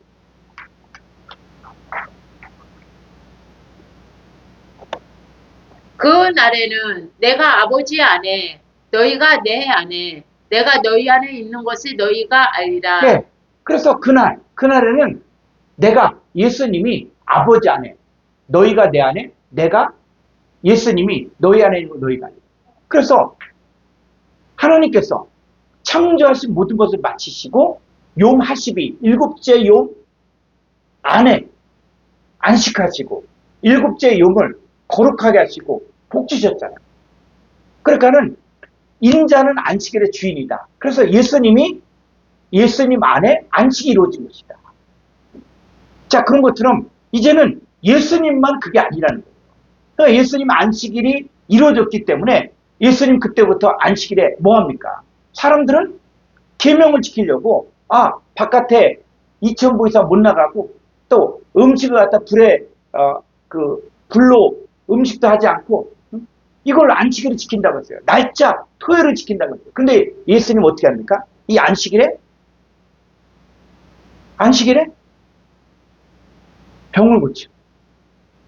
그 날에는 내가 아버지 안에 너희가 내 안에 내가 너희 안에 있는 것을 너희가 알리라.
네. 그래서 그날에는 내가 예수님이 아버지 안에, 너희가 내 안에, 내가 예수님이 너희 안에 있는 거 너희가 알리라. 그래서 하나님께서 창조하신 모든 것을 마치시고 욤 하십이 일곱째 욤 안에 안식하시고 일곱째 욤을 거룩하게 하시고 복 주셨잖아요. 그러니까는 인자는 안식일의 주인이다. 그래서 예수님 안에 안식이 이루어진 것이다. 자, 그런 것처럼 이제는 예수님만 그게 아니라는 거예요. 그러니까 예수님 안식일이 이루어졌기 때문에 예수님 그때부터 안식일에 뭐합니까? 사람들은 계명을 지키려고 바깥에 2,000보 이상 못 나가고 또 음식을 갖다 불로 음식도 하지 않고 이걸 안식일을 지킨다고 했어요. 날짜 토요일을 지킨다고 했어요. 근데 예수님 어떻게 합니까? 이 안식일에 병을 고치고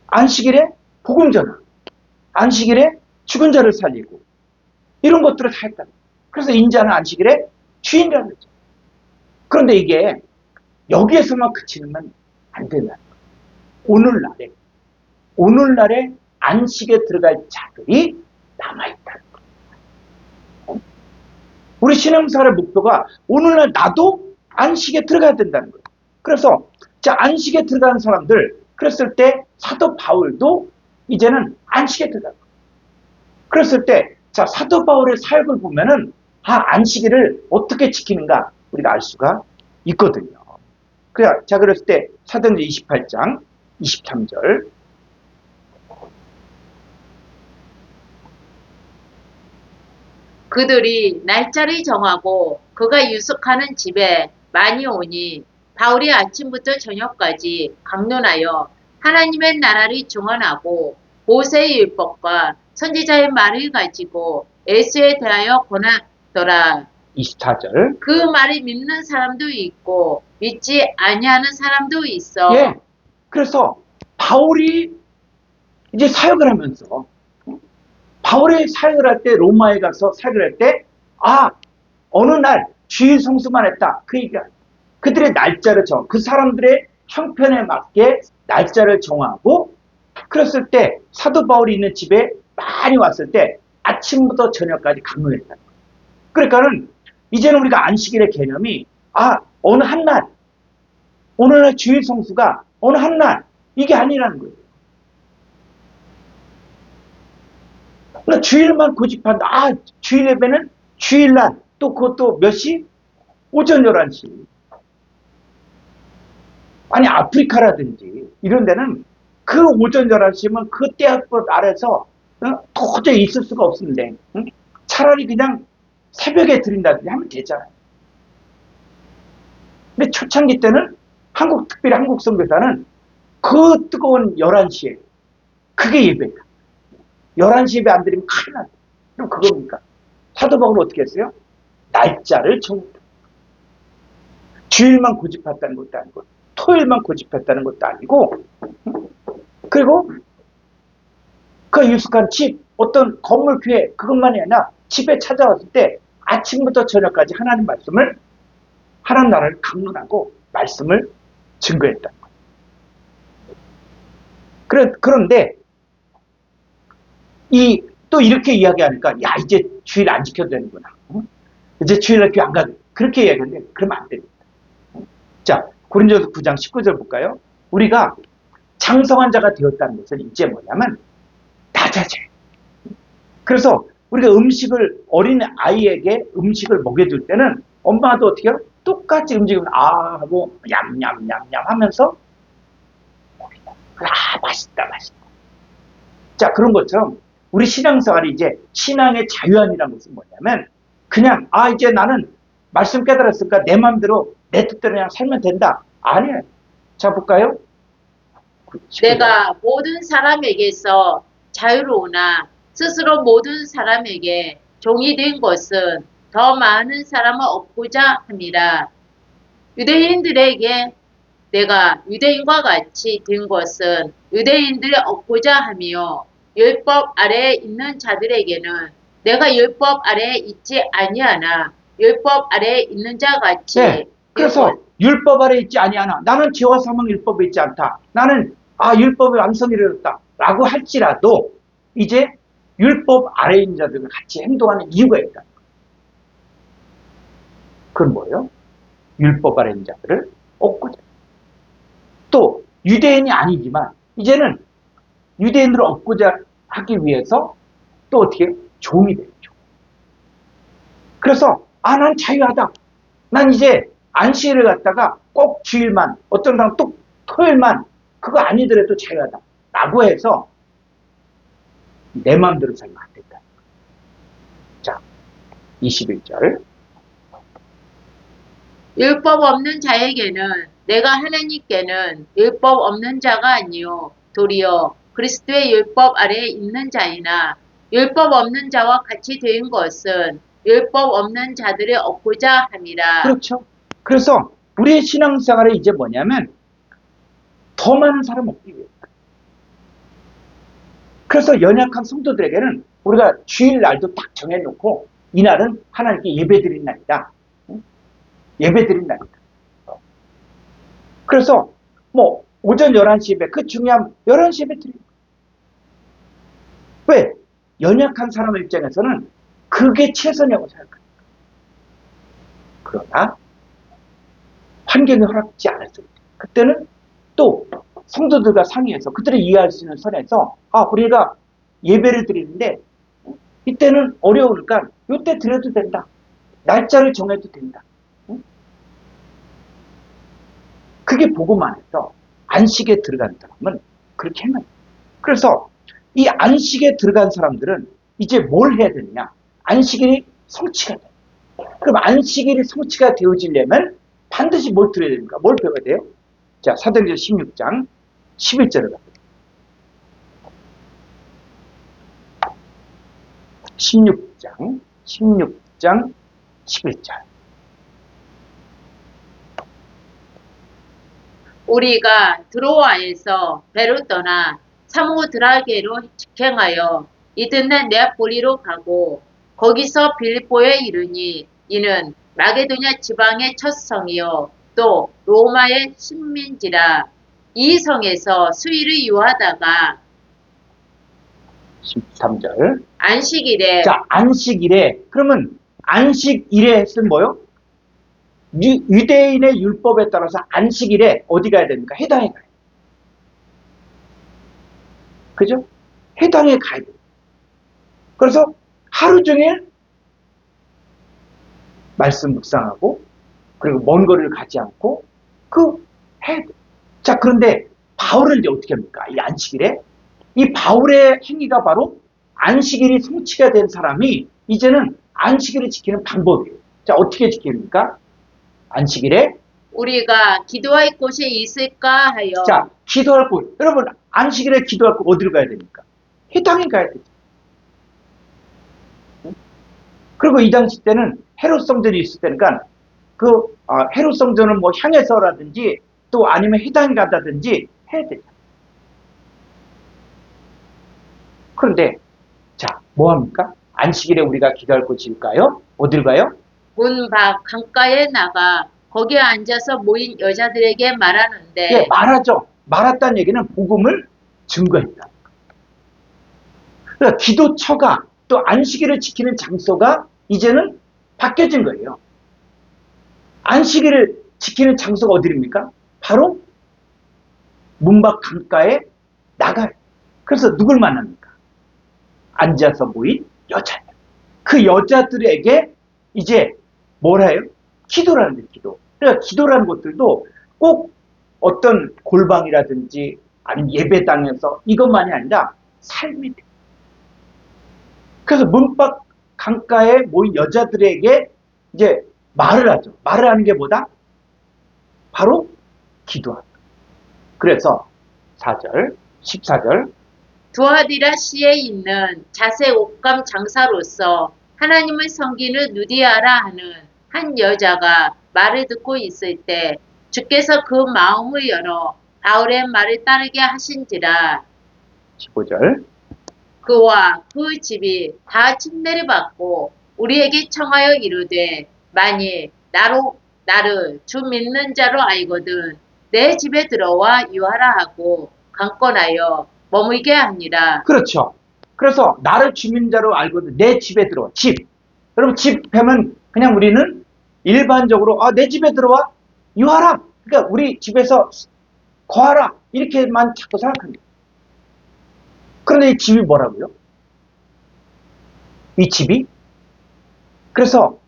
안식일에 복음 전하, 안식일에 죽은 자를 살리고 이런 것들을 다 했다. 그래서 인자는 안식일에 주인이라는 거죠. 그런데 이게 여기에서만 그치면 안 된다. 오늘날에 안식에 들어갈 자들이 남아있다. 우리 신앙생활의 목표가 오늘날 나도 안식에 들어가야 된다는 거예요. 그래서 자, 안식에 들어가는 사람들, 그랬을 때 사도 바울도 이제는 안식에 들어가요. 그랬을 때 자, 사도 바울의 사역을 보면은 안식일을 어떻게 지키는가 우리가 알 수가 있거든요. 자, 그랬을 때 사도행전 28장 23절
그들이 날짜를 정하고 그가 유숙하는 집에 많이 오니 바울이 아침부터 저녁까지 강론하여 하나님의 나라를 증언하고 모세의 율법과 선지자의 말을 가지고 예수에 대하여 권하더라.
24절
그 말을 믿는 사람도 있고 믿지 아니하는 사람도 있어.
예. 그래서 바울이 이제 사역을 하면서 바울이 사역을 할 때 로마에 가서 사역을 할 때 어느 날 주일 성수만 했다. 그 얘기가 그들의 날짜를 그 사람들의 형편에 맞게 날짜를 정하고 그랬을 때 사도 바울이 있는 집에 많이 왔을 때 아침부터 저녁까지 강론했다는 거예요. 그러니까는 이제는 우리가 안식일의 개념이 어느 한 날 오늘날 주일 성수가 어느 한 날 이게 아니라는 거예요. 주일만 고집한다. 주일 예배는 주일날 또 그것도 몇 시? 오전 11시. 아니 아프리카라든지 이런 데는 그 오전 11시면 그 때앗벌 아래서 도저히 있을 수가 없는데 차라리 그냥 새벽에 드린다든지 하면 되잖아요. 근데 초창기 때는 특별히 한국 선교사는 그 뜨거운 11시에 그게 예배야. 11시 예배 안 드리면 큰일 난다. 그럼 그겁니까? 사도 바울은 어떻게 했어요? 날짜를 정했다. 주일만 고집했다는 것도 아니고 토요일만 고집했다는 것도 아니고 그리고 그 유숙한 집 어떤 건물 교회 그것만이 아니라 집에 찾아왔을 때 아침부터 저녁까지 하나님 말씀을 하나님 나라를 강론하고 말씀을 증거했다는 거예요. 그런데 또 이렇게 이야기하니까 이제 주일 안 지켜도 되는구나. 이제 주일날 교회 안 가도 그렇게 이야기하는데 그러면 안 됩니다. 자, 고린도서 9장 19절 볼까요? 우리가 장성한 자가 되었다는 것은 이제 뭐냐면 낮아져요. 그래서 우리가 어린 아이에게 음식을 먹여줄 때는 엄마도 어떻게 해요? 똑같이 음식을 하고 냠냠냠냠 하면서 맛있다. 자, 그런 것처럼 우리 신앙생활이 이제 신앙의 자유함이라는 것은 뭐냐면 그냥 이제 나는 말씀 깨달았으니까 내 마음대로 내 뜻대로 그냥 살면 된다. 아니에요. 자, 볼까요?
내가 모든 사람에게서 자유로우나 스스로 모든 사람에게 종이 된 것은 더 많은 사람을 얻고자 함이라. 유대인들에게 내가 유대인과 같이 된 것은 유대인들을 얻고자 하며 율법 아래에 있는 자들에게는 내가 율법 아래에 있지 아니하나 율법 아래에 있는 자 같이
그래서 율법 아래에 있지 아니하나 나는 죄와 사망 율법에 있지 않다. 나는 율법의 완성이 이르렀다 라고 할지라도 이제 율법 아래에 있는 자들과 같이 행동하는 이유가 있다. 그건 뭐예요? 율법 아래에 있는 자들을 얻고자. 또 유대인이 아니지만 이제는 유대인들을 얻고자 하기 위해서 또 어떻게 종이 되죠. 그래서 난 자유하다. 난 이제 안식일을 갖다가 꼭 주일만 어떤 사람 또 토요일만 그거 아니더라도 자유하다 라고 해서 내 마음대로 살면 안 된다. 자, 21절
율법 없는 자에게는 내가 하나님께는 율법 없는 자가 아니요 도리어 그리스도의 율법 아래에 있는 자이나 율법 없는 자와 같이 된 것은 율법 없는 자들을 얻고자 함이라.
그렇죠. 그래서 우리의 신앙생활이 이제 뭐냐면 더 많은 사람 얻기 위해. 그래서 연약한 성도들에게는 우리가 주일날도 딱 정해놓고 이날은 하나님께 예배드린 날이다. 예배드린 날이다. 그래서 뭐 오전 11시 예배, 그 중요한 11시 예배 드려요. 왜? 연약한 사람의 입장에서는 그게 최선이라고 생각합니다. 그러나 환경이 허락지 않았을 때, 그때는 또 성도들과 상의해서 그들이 이해할 수 있는 선에서 우리가 예배를 드리는데 이때는 어려우니까 이때 드려도 된다. 날짜를 정해도 된다. 그게 복음 안에서 안식에 들어간 사람은 그렇게 해요. 그래서 이 안식에 들어간 사람들은 이제 뭘 해야 되느냐? 안식일이 성취가 돼. 그럼 안식일이 성취가 되어지려면 반드시 뭘 들어야 됩니까? 뭘 배워야 돼요? 자, 사도행전 16장 11절을 갑니다. 16장 11절.
우리가 드로아에서 배로 떠나 사모드라게로 직행하여 이튿날 네아폴리로 가고 거기서 빌립보에 이르니 이는 마게도냐 지방의 첫 성이요 또 로마의 식민지라. 이 성에서 수일을 유하다가
13절.
안식일에
자, 안식일에. 그러면 안식일에 했으면 뭐요? 유대인의 율법에 따라서 안식일에 어디 가야 됩니까? 해당에 가야 돼요. 그죠? 해당에 가야 돼요. 그래서 하루 종일 말씀 묵상하고 그리고 먼 거리를 가지 않고 해야 돼요. 자, 그런데 바울은 이제 어떻게 합니까? 이 안식일에 이 바울의 행위가 바로 안식일이 성취가 된 사람이 이제는 안식일을 지키는 방법이에요. 자, 어떻게 지킵니까? 안식일에
우리가 기도할 곳이 있을까 하여.
자, 기도할 곳. 여러분, 안식일에 기도할 곳 어디로 가야 됩니까? 회당에 가야 되죠. 그리고 이 당시 때는 헤롯 성전이 있을 때니까 헤롯 성전을 뭐 향해서라든지 또 아니면 회당에 간다든지 해야 되죠. 그런데 자, 뭐 합니까? 안식일에 우리가 기도할 곳일까요? 어디로 가요?
문 밖 강가에 나가 거기에 앉아서 모인 여자들에게 말하는데.
예, 말하죠. 말했다는 얘기는 복음을 증거했다. 그러니까 기도처가 또 안식일을 지키는 장소가 이제는 바뀌어진 거예요. 안식일을 지키는 장소가 어디입니까? 바로 문 밖 강가에 나가요. 그래서 누굴 만납니까? 앉아서 모인 여자들. 그 여자들에게 이제 뭐라 해요? 기도라는 게 기도. 그러니까 기도라는 것들도 꼭 어떤 골방이라든지 아니면 예배당에서 이것만이 아니라 삶이 돼요. 그래서 문밖 강가에 모인 여자들에게 이제 말을 하죠. 말을 하는 게 뭐다? 바로 기도한다. 그래서 4절, 14절.
두아디라시에 있는 자세 옷감 장사로서 하나님을 섬기는 누디아라 하는 한 여자가 말을 듣고 있을 때 주께서 그 마음을 열어 바울의 말을 따르게 하신지라.
15절.
그와 그 집이 다 침례를 받고 우리에게 청하여 이르되 만일 나를 주 믿는 자로 알거든 내 집에 들어와 유하라 하고 강권하여 머물게 하니라.
그렇죠. 그래서 나를 주민자로 알거든 내 집에 들어와. 집. 여러분 집 하면 그냥 우리는 일반적으로 내 집에 들어와 유하라. 그러니까 우리 집에서 거하라. 이렇게만 자꾸 생각합니다. 그런데 이 집이 뭐라고요? 이 집이? 그래서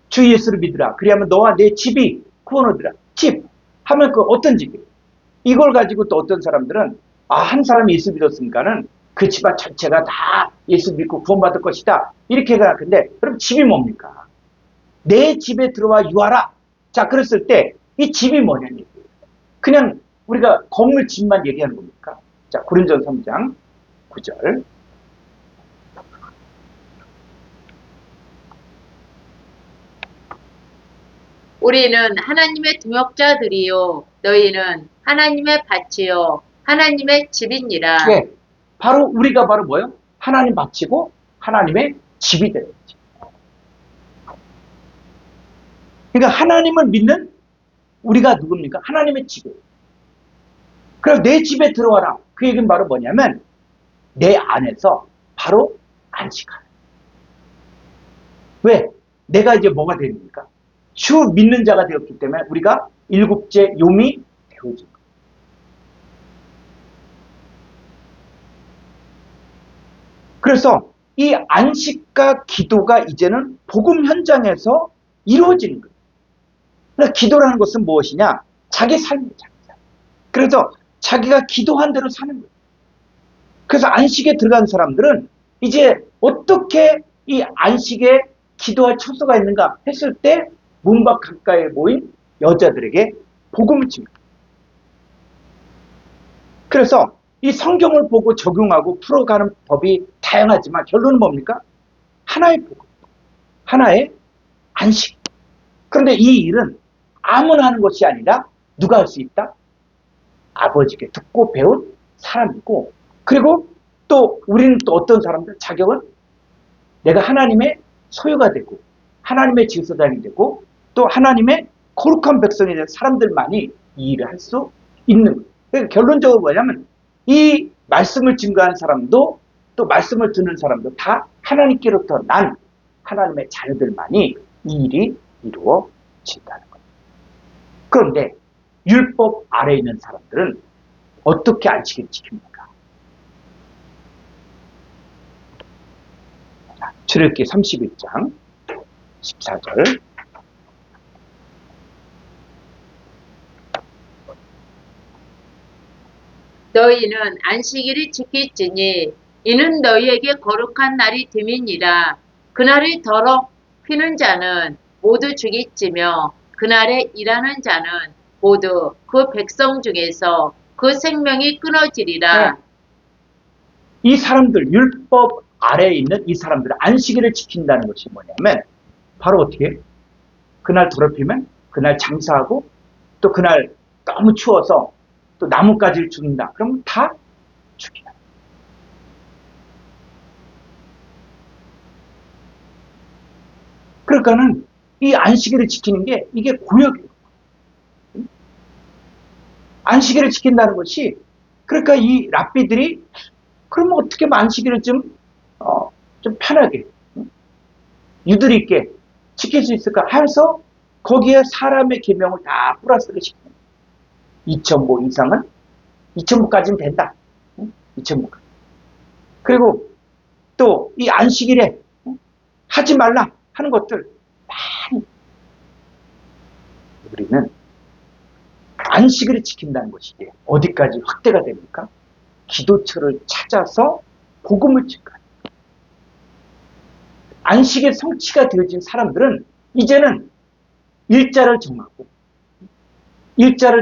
주 예수를 믿으라. 그리하면 너와 내 집이 구원 얻으라. 집 하면 그 어떤 집이에요? 이걸 가지고 또 어떤 사람들은 한 사람이 예수 믿었으니까는 그 집안 전체가 다 예수 믿고 구원받을 것이다. 이렇게 생각하는데 그럼 집이 뭡니까? 내 집에 들어와 유하라. 자, 그랬을 때 이 집이 뭐냐는 얘기예요. 그냥 우리가 건물 집만 얘기하는 겁니까? 자, 고린도전 3장 9절.
우리는 하나님의 동역자들이요 너희는 하나님의 밭이요 하나님의 집이니라.
네, 바로 우리가 바로 뭐예요? 하나님 밭이고 하나님의 집이 되는 거죠. 그러니까 하나님을 믿는 우리가 누굽니까? 하나님의 집에. 그럼 내 집에 들어와라. 그 얘기는 바로 뭐냐면 내 안에서 바로 안식하라. 왜? 내가 이제 뭐가 됩니까? 주 믿는 자가 되었기 때문에 우리가 일곱째 용이 되어진 거예요. 그래서 이 안식과 기도가 이제는 복음 현장에서 이루어지는 거예요. 그러니까 기도라는 것은 무엇이냐? 자기 삶이에요. 자기 삶. 그래서 자기가 기도한 대로 사는 거예요. 그래서 안식에 들어간 사람들은 이제 어떻게 이 안식에 기도할 처소가 있는가 했을 때 문 밖 가까이에 모인 여자들에게 복음을 칩니다. 그래서 이 성경을 보고 적용하고 풀어가는 법이 다양하지만 결론은 뭡니까? 하나의 복음, 하나의 안식. 그런데 이 일은 아무나 하는 것이 아니라 누가 할 수 있다? 아버지께 듣고 배운 사람이고, 그리고 또 우리는 또 어떤 사람들 자격은 내가 하나님의 소유가 되고 하나님의 질서장이 되고 또 하나님의 거룩한 백성이 된 사람들만이 이 일을 할 수 있는 거예요. 그러니까 결론적으로 뭐냐면 이 말씀을 증거하는 사람도 또 말씀을 듣는 사람도 다 하나님께로부터 난 하나님의 자녀들만이 이 일이 이루어진다는 거예요. 그런데 율법 아래에 있는 사람들은 어떻게 안식을 지킵니까? 출애굽기 31장 14절.
너희는 안식일을 지킬지니 이는 너희에게 거룩한 날이 됨이니라. 그날을 더럽히는 자는 모두 죽일지며 그날에 일하는 자는 모두 그 백성 중에서 그 생명이 끊어지리라.
네. 이 사람들, 율법 아래에 있는 이 사람들은 안식일을 지킨다는 것이 뭐냐면 바로 어떻게? 그날 더럽히면 그날 장사하고 또 그날 너무 추워서 또 나뭇가지를 죽는다. 그러면 다 죽이라. 그러니까는 이 안식일을 지키는 게 이게 구역이에요. 안식일을 지킨다는 것이 그러니까 이 랍비들이 그러면 어떻게 하면 안식일을 좀 편하게 유들 있게 지킬 수 있을까 해서 거기에 사람의 계명을 다 플러스를 시킵니다. 2,000보 이상은 2,000보까지는 된다. 2,000보까지. 그리고 또 이 안식일에 하지 말라 하는 것들 많이 우리는 안식일을 지킨다는 것이 어디까지 확대가 됩니까? 기도처를 찾아서 복음을 증가합니다. 안식의 성취가 되어진 사람들은 이제는 일자를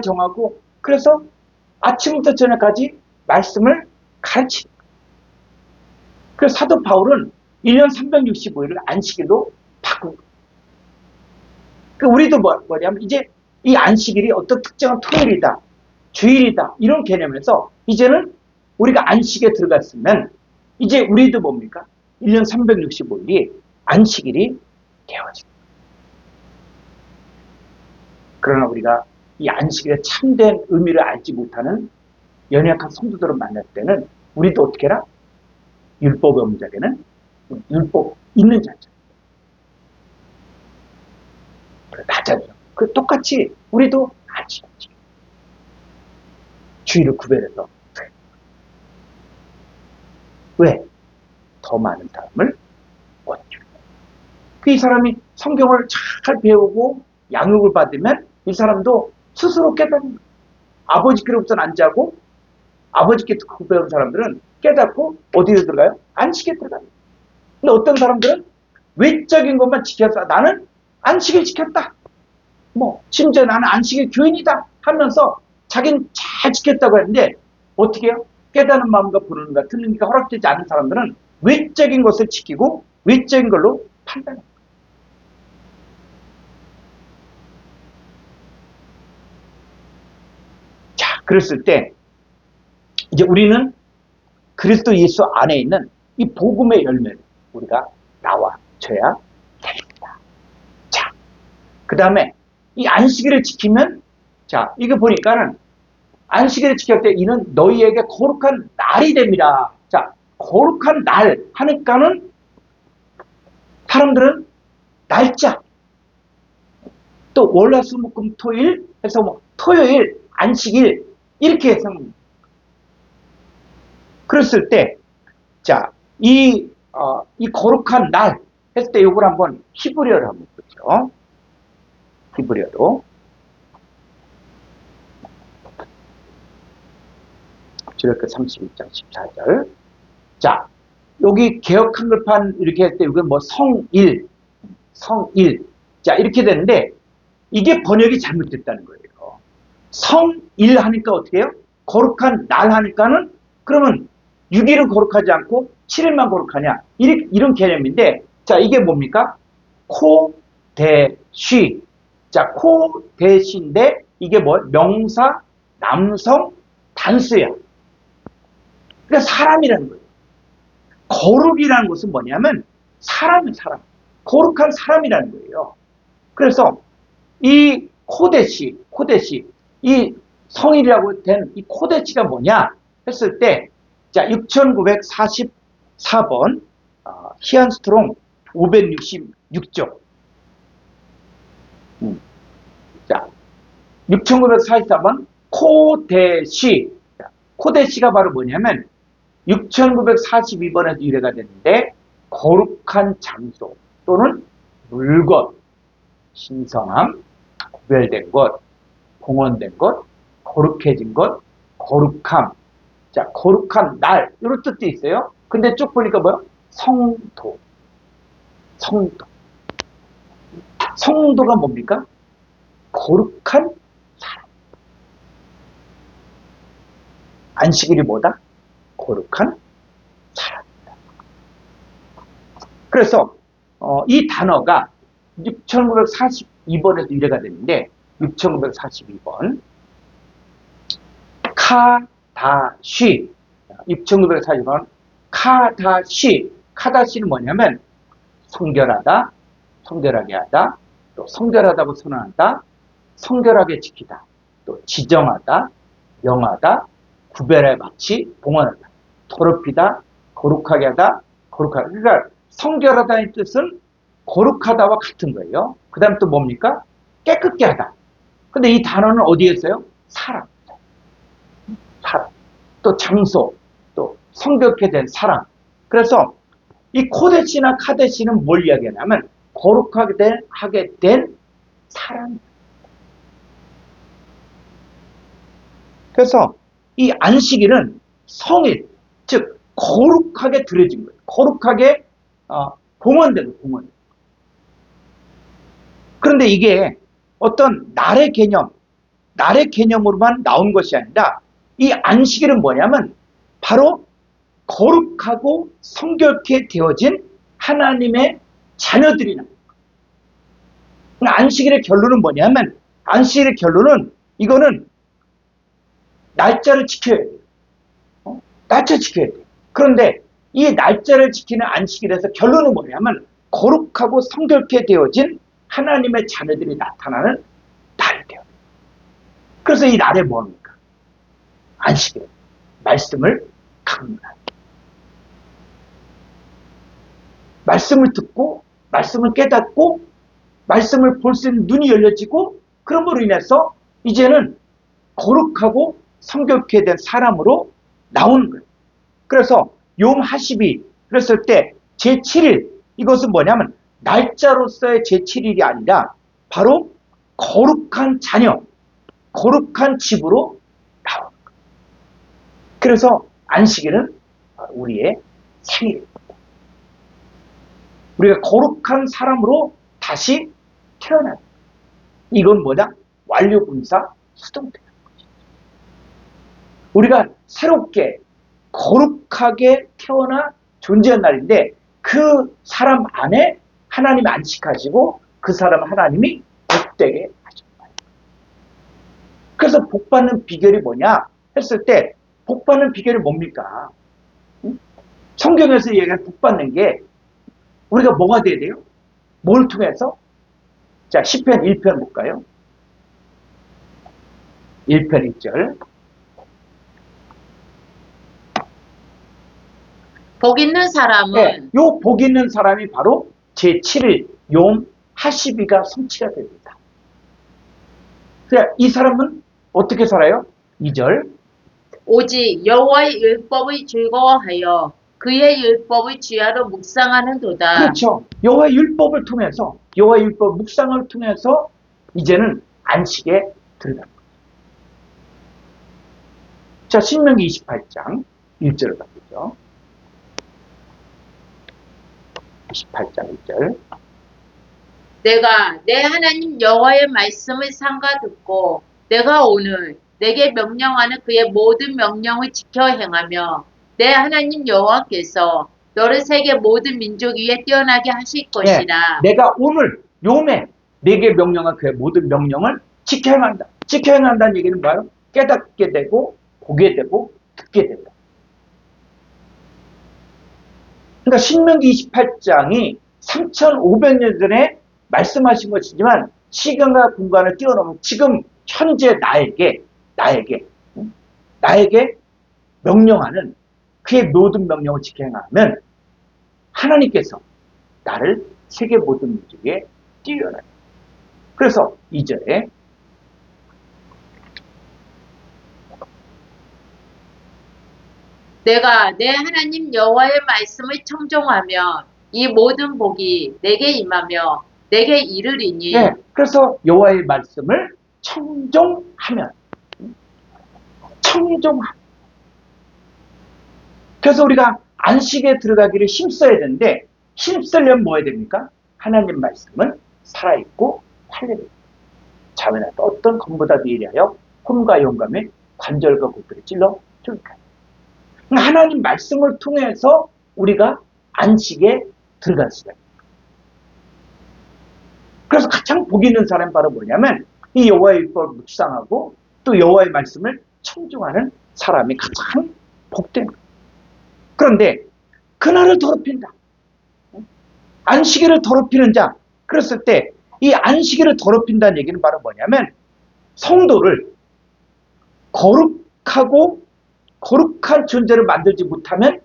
정하고 그래서 아침부터 저녁까지 말씀을 가르치는 거예요. 그래서 사도 바울은 1년 365일을 안식일로 바꾼 거예요. 그러니까 우리도 뭐냐면 이제 이 안식일이 어떤 특정한 토요일이다, 주일이다 이런 개념에서 이제는 우리가 안식에 들어갔으면 이제 우리도 뭡니까? 1년 365일이 안식일이 되어집니다. 그러나 우리가 이 안식일의 참된 의미를 알지 못하는 연약한 성도들을 만날 때는 우리도 어떻게 해라? 율법이 없는 자에게는 율법 있는 자죠. 낮아져. 그 똑같이 우리도 안식일이지. 주일을 구별해서. 왜? 더 많은 사람을 얻기 위해. 이 사람이 성경을 잘 배우고 양육을 받으면 이 사람도 스스로 깨닫는 거예요. 아버지께로부터는 안 자고 아버지께 듣고 배운 사람들은 깨닫고 어디에 들어가요? 안식에 들어가요. 근데 어떤 사람들은 외적인 것만 지켜서 나는 안식을 지켰다. 심지어 나는 안식의 교인이다 하면서 자기는 잘 지켰다고 했는데 어떻게 해요? 깨닫는 마음과 보는 것, 듣는 게 허락되지 않은 사람들은 외적인 것을 지키고 외적인 걸로 판단해요. 자, 그랬을 때 이제 우리는 그리스도 예수 안에 있는 이 복음의 열매를 우리가 나와줘야 됩니다. 자, 그 다음에 이 안식일을 지키면 자, 이거 보니까는 안식일을 지킬 때 이는 너희에게 거룩한 날이 됩니다. 자, 거룩한 날 하니까는 사람들은 날짜, 또 월화수목금토일 해서 뭐 토요일, 안식일 이렇게 해서 그랬을 때, 자, 이 거룩한 날 했을 때 이걸 한번 히브리어로 한번 보죠. 히브리어로. 주력기 31장 14절. 자, 여기 개역 한글판 이렇게 할 때 이건 뭐 성일. 자, 이렇게 되는데 이게 번역이 잘못됐다는 거예요. 성일 하니까 어떻게 해요? 거룩한 날 하니까는 그러면 6일은 거룩하지 않고 7일만 거룩하냐? 이런 개념인데, 자, 이게 뭡니까? 코대쉬. 자, 코대쉬인데 이게 뭐? 명사, 남성, 단수야. 그러니까 사람이라는 거예요. 거룩이라는 것은 뭐냐면 사람은 사람. 거룩한 사람이라는 거예요. 그래서 이 코데시, 이 성일이라고 된 이 코데시가 뭐냐 했을 때, 자, 6944번, 히안스트롱 566쪽. 자, 6944번, 코데시. 코데시가 바로 뭐냐면, 6942번에서 유래가 됐는데, 거룩한 장소 또는 물건, 신성함, 구별된 것, 봉헌된 것, 거룩해진 것, 거룩함. 자, 거룩한 날, 이런 뜻도 있어요. 근데 쭉 보니까 뭐야? 성도. 성도가 뭡니까? 거룩한 사람. 안식일이 뭐다? 거룩한 사람이다. 그래서 이 단어가 6942번에서 유래가 됐는데, 6942번 카다시, 6942번 카다시는 뭐냐면 성결하다, 성결하게 하다, 또 성결하다고 선언한다, 성결하게 지키다, 또 지정하다, 명하다, 구별에 마치 봉헌하다, 더럽히다, 거룩하게 하다, 거룩하다. 그러니까 성결하다의 뜻은 거룩하다와 같은 거예요. 그 다음 또 뭡니까? 깨끗게 하다. 근데 이 단어는 어디에 있어요? 사람. 또 장소, 또 성결케 된 사람. 그래서 이 코데시나 카데시는 뭘 이야기하냐면 거룩하게 된 사람. 그래서 이 안식일은 성일, 즉 거룩하게 들여진 거예요. 거룩하게 봉헌된 거예요. 봉헌. 그런데 이게 어떤 날의 개념으로만 나온 것이 아니라 이 안식일은 뭐냐면 바로 거룩하고 성결케 되어진 하나님의 자녀들이나. 안식일의 결론은 뭐냐면, 안식일의 결론은 이거는 날짜를 지켜야 돼요. 날짜 지켜야 돼요. 그런데 이 날짜를 지키는 안식일에서 결론은 뭐냐면 거룩하고 성결케 되어진 하나님의 자녀들이 나타나는 날이 돼요. 그래서 이 날에 뭐합니까? 안식일, 말씀을 강론하는. 말씀을 듣고, 말씀을 깨닫고, 말씀을 볼 수 있는 눈이 열려지고, 그럼으로 인해서 이제는 거룩하고 성결케 된 사람으로 나오는 거예요. 그래서 욤 하십이 그랬을 때 제7일, 이것은 뭐냐면 날짜로서의 제7일이 아니라 바로 거룩한 자녀, 거룩한 집으로 나오는 거예요. 그래서 안식일은 우리의 생일입니다. 우리가 거룩한 사람으로 다시 태어나는 거예요. 이건 뭐다? 완료분사 수동태라는 거죠. 우리가 새롭게 거룩하게 태어나 존재한 날인데 그 사람 안에 하나님이 안식하시고 그 사람 하나님이 복되게 하셨다. 그래서 복받는 비결이 뭐냐 했을 때 복받는 비결이 뭡니까? 성경에서 얘기한 복받는 게 우리가 뭐가 돼야 돼요? 뭘 통해서? 자, 시편 1편 볼까요? 1편 1절.
복 있는 사람은
네, 요 복 있는 사람이 바로 제7일 욤 하시비가 성취가 됩니다. 이 사람은 어떻게 살아요? 2절.
오직 여호와의 율법의 즐거워하여 그의 율법의 주야로 묵상하는도다.
그렇죠. 여호와의 율법을 통해서, 여호와의 율법 묵상을 통해서 이제는 안식에 들어갑니다. 자, 신명기 28장 1절을 바꾸죠. 28장 1절.
내가 내 하나님 여호와의 말씀을 삼가 듣고 내가 오늘 내게 명령하는 그의 모든 명령을 지켜 행하며 내 하나님 여호와께서 너를 세계 모든 민족 위에 뛰어나게 하실 것이라.
내가 오늘 욤에 내게 명령한 그의 모든 명령을 지켜 행한다. 지켜 행한다는 얘기는 뭐예요? 깨닫게 되고 보게 되고 듣게 된다. 그러니까 신명기 28장이 3,500년 전에 말씀하신 것이지만 시간과 공간을 뛰어넘은 지금 현재 나에게 명령하는 그의 모든 명령을 지켜 행하면 하나님께서 나를 세계 모든 민족에 뛰어나게. 그래서 2절에
내가 내 하나님 여호와의 말씀을 청종하며 이 모든 복이 내게 임하며 내게 이르리니.
그래서 여호와의 말씀을 청종하면 그래서 우리가 안식에 들어가기를 힘써야 되는데 힘쓰려면 뭐 해야 됩니까? 하나님 말씀은 살아있고 활력이 자매나 어떤 검보다 예리하여 혼과 영감의 관절과骨들을 찔러 쫄까. 하나님 말씀을 통해서 우리가 안식에 들어갈 수가 있습니다. 그래서 가장 복 있는 사람이 바로 뭐냐면 이 여호와의 율법을 묵상하고 또 여호와의 말씀을 청중하는 사람이 가장 복된 거예요. 그런데 그날을 더럽힌다. 안식일을 더럽히는 자. 그랬을 때 이 안식일을 더럽힌다는 얘기는 바로 뭐냐면 성도를 거룩한 존재를 만들지 못하면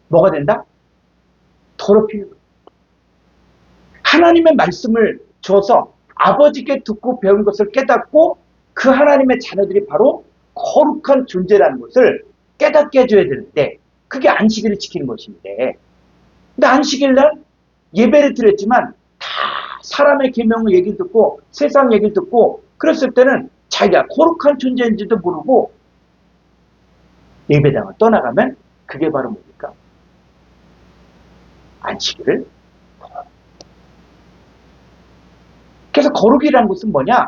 뭐가 된다? 더럽히는 거예요. 하나님의 말씀을 줘서 아버지께 듣고 배운 것을 깨닫고 그 하나님의 자녀들이 바로 거룩한 존재라는 것을 깨닫게 해줘야 되는데 그게 안식일을 지키는 것인데 근데 안식일날 예배를 드렸지만 다 사람의 계명을 얘기를 듣고 세상 얘기를 듣고 그랬을 때는 자기가 거룩한 존재인지도 모르고 예배당을 떠나가면 그게 바로 뭡니까? 안식일을. 그래서 거룩이라는 것은 뭐냐?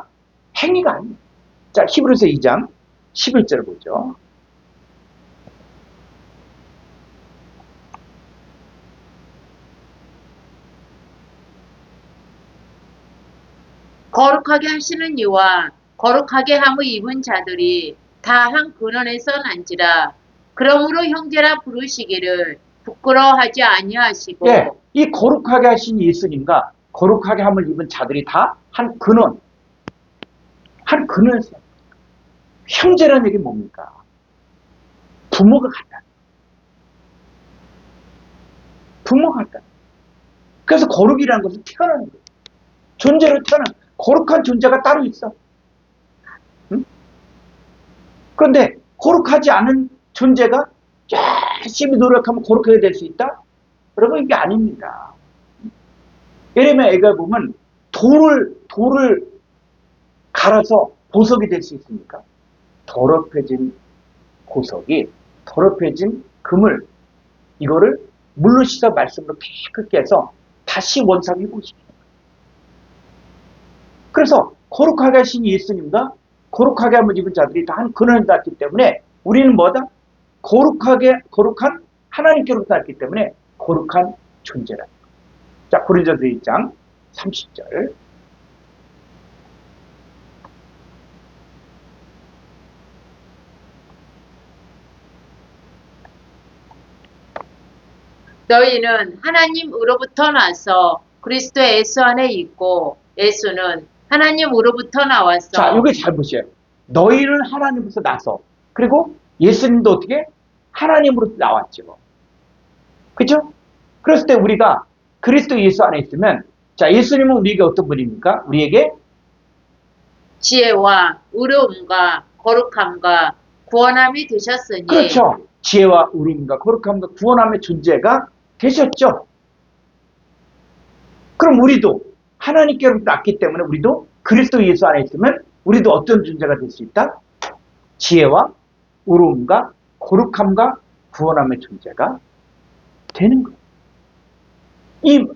행위가 아니에요. 자, 히브리서 2장 11절 보죠.
거룩하게 하시는 이와 거룩하게 함을 입은 자들이 다 한 근원에서 난지라. 그러므로 형제라 부르시기를 부끄러워하지 아니하시고.
이 거룩하게 하신 예수님과 거룩하게 함을 입은 자들이 다 한 근원에서. 형제라는 얘기 뭡니까? 부모가 같다. 그래서 거룩이라는 것은 태어나는 거예요. 존재로 태어난 거룩한 존재가 따로 있어. 응? 그런데 거룩하지 않은 존재가 열심히 노력하면 거룩하게 될 수 있다? 여러분 이게 아닙니다. 예레미야 애가 보면 돌을 갈아서 보석이 될 수 있습니까? 더럽혀진 금을 이거를 물로 씻어 말씀으로 깨끗게 해서 다시 원상해 보십시오. 그래서 거룩하게 하신 예수님과 거룩하게 함을 입은 자들이 다 한 근원에 닿았기 때문에 우리는 뭐다? 거룩한 하나님께로부터 닿았기 때문에 거룩한 존재라. 자, 고린도서 1장 30절.
너희는 하나님으로부터 나서 그리스도 예수 안에 있고 예수는 하나님으로부터 나와서.
자, 여기 잘 보세요. 너희는 하나님으로서 나서, 그리고 예수님도 어떻게 하나님으로서 나왔죠. 그죠? 그랬을 때 우리가 그리스도 예수 안에 있으면, 자, 예수님은 우리에게 어떤 분입니까? 우리에게
지혜와 의로움과 거룩함과 구원함이 되셨으니
그렇죠. 지혜와 의로움과 거룩함과 구원함의 존재가 되셨죠. 그럼 우리도 하나님께로부터 났기 때문에 우리도 그리스도 예수 안에 있으면 우리도 어떤 존재가 될 수 있다? 지혜와 의로움과 거룩함과 구원함의 존재가 되는 거예요.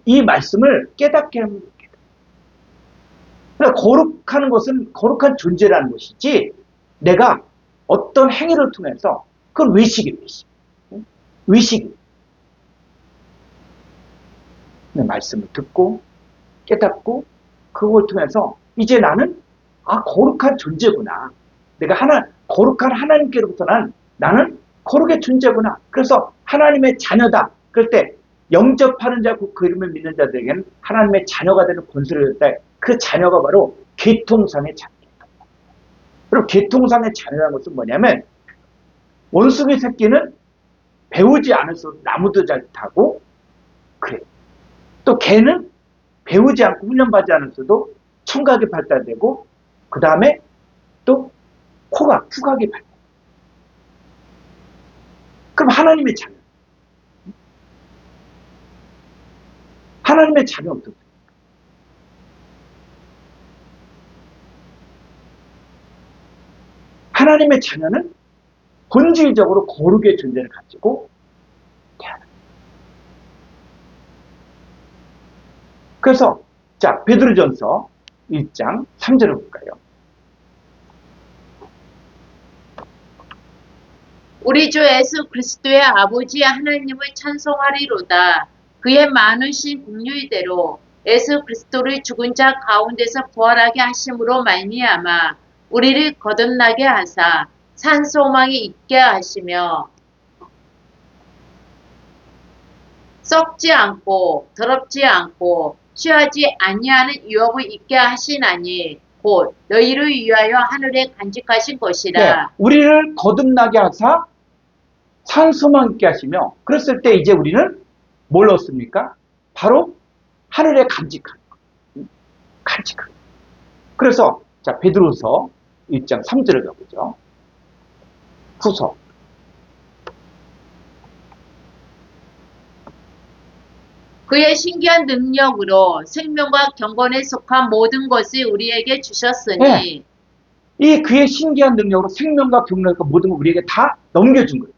이 말씀을 깨닫게 하면 됩니다. 그러니까 거룩한 것은 거룩한 존재라는 것이지, 내가 어떤 행위를 통해서, 그건 외식이에요. 외식이. 말씀을 듣고 깨닫고 그걸 통해서 이제 나는 거룩한 존재구나. 내가 거룩한 하나님께로부터 나는 거룩의 존재구나. 그래서 하나님의 자녀다. 그럴 때 영접하는 자, 그 이름을 믿는 자들에게는 하나님의 자녀가 되는 권세를 줬다. 그 자녀가 바로 계통상의 자녀예요. 그리고 계통상의 자녀라는 것은 뭐냐면, 원숭이 새끼는 배우지 않아서 나무도 잘 타고 그래요. 또 개는 배우지 않고 훈련받지 않았어도 청각이 발달되고, 그 다음에 또 후각이 발달. 그럼 하나님의 자녀. 하나님의 자녀 어떻게? 하나님의 자녀는 본질적으로 거룩의 존재를 가지고 태어나. 그래서 자, 베드로전서 1장 3절을 볼까요?
우리 주 예수 그리스도의 아버지 하나님을 찬송하리로다. 그의 많으신 긍휼대로 예수 그리스도를 죽은 자 가운데서 부활하게 하심으로 말미암아 우리를 거듭나게 하사 산 소망이 있게 하시며 썩지 않고 더럽지 않고 취하지 아니하는 유업을 있게 하시나니 곧 너희를 위하여 하늘에 간직하신 것이라.
네, 우리를 거듭나게 하사 산 소망 있게 하시며, 그랬을 때 이제 우리는 뭘 얻습니까? 바로 하늘에 간직한 거. 간직한 거. 그래서 자, 베드로서 1장 3절을 가보죠. 후서.
그의 신기한 능력으로 생명과 경건에 속한 모든 것을 우리에게 주셨으니
네. 이 그의 신기한 능력으로 생명과 경건과 모든 걸 우리에게 다 넘겨준 거예요.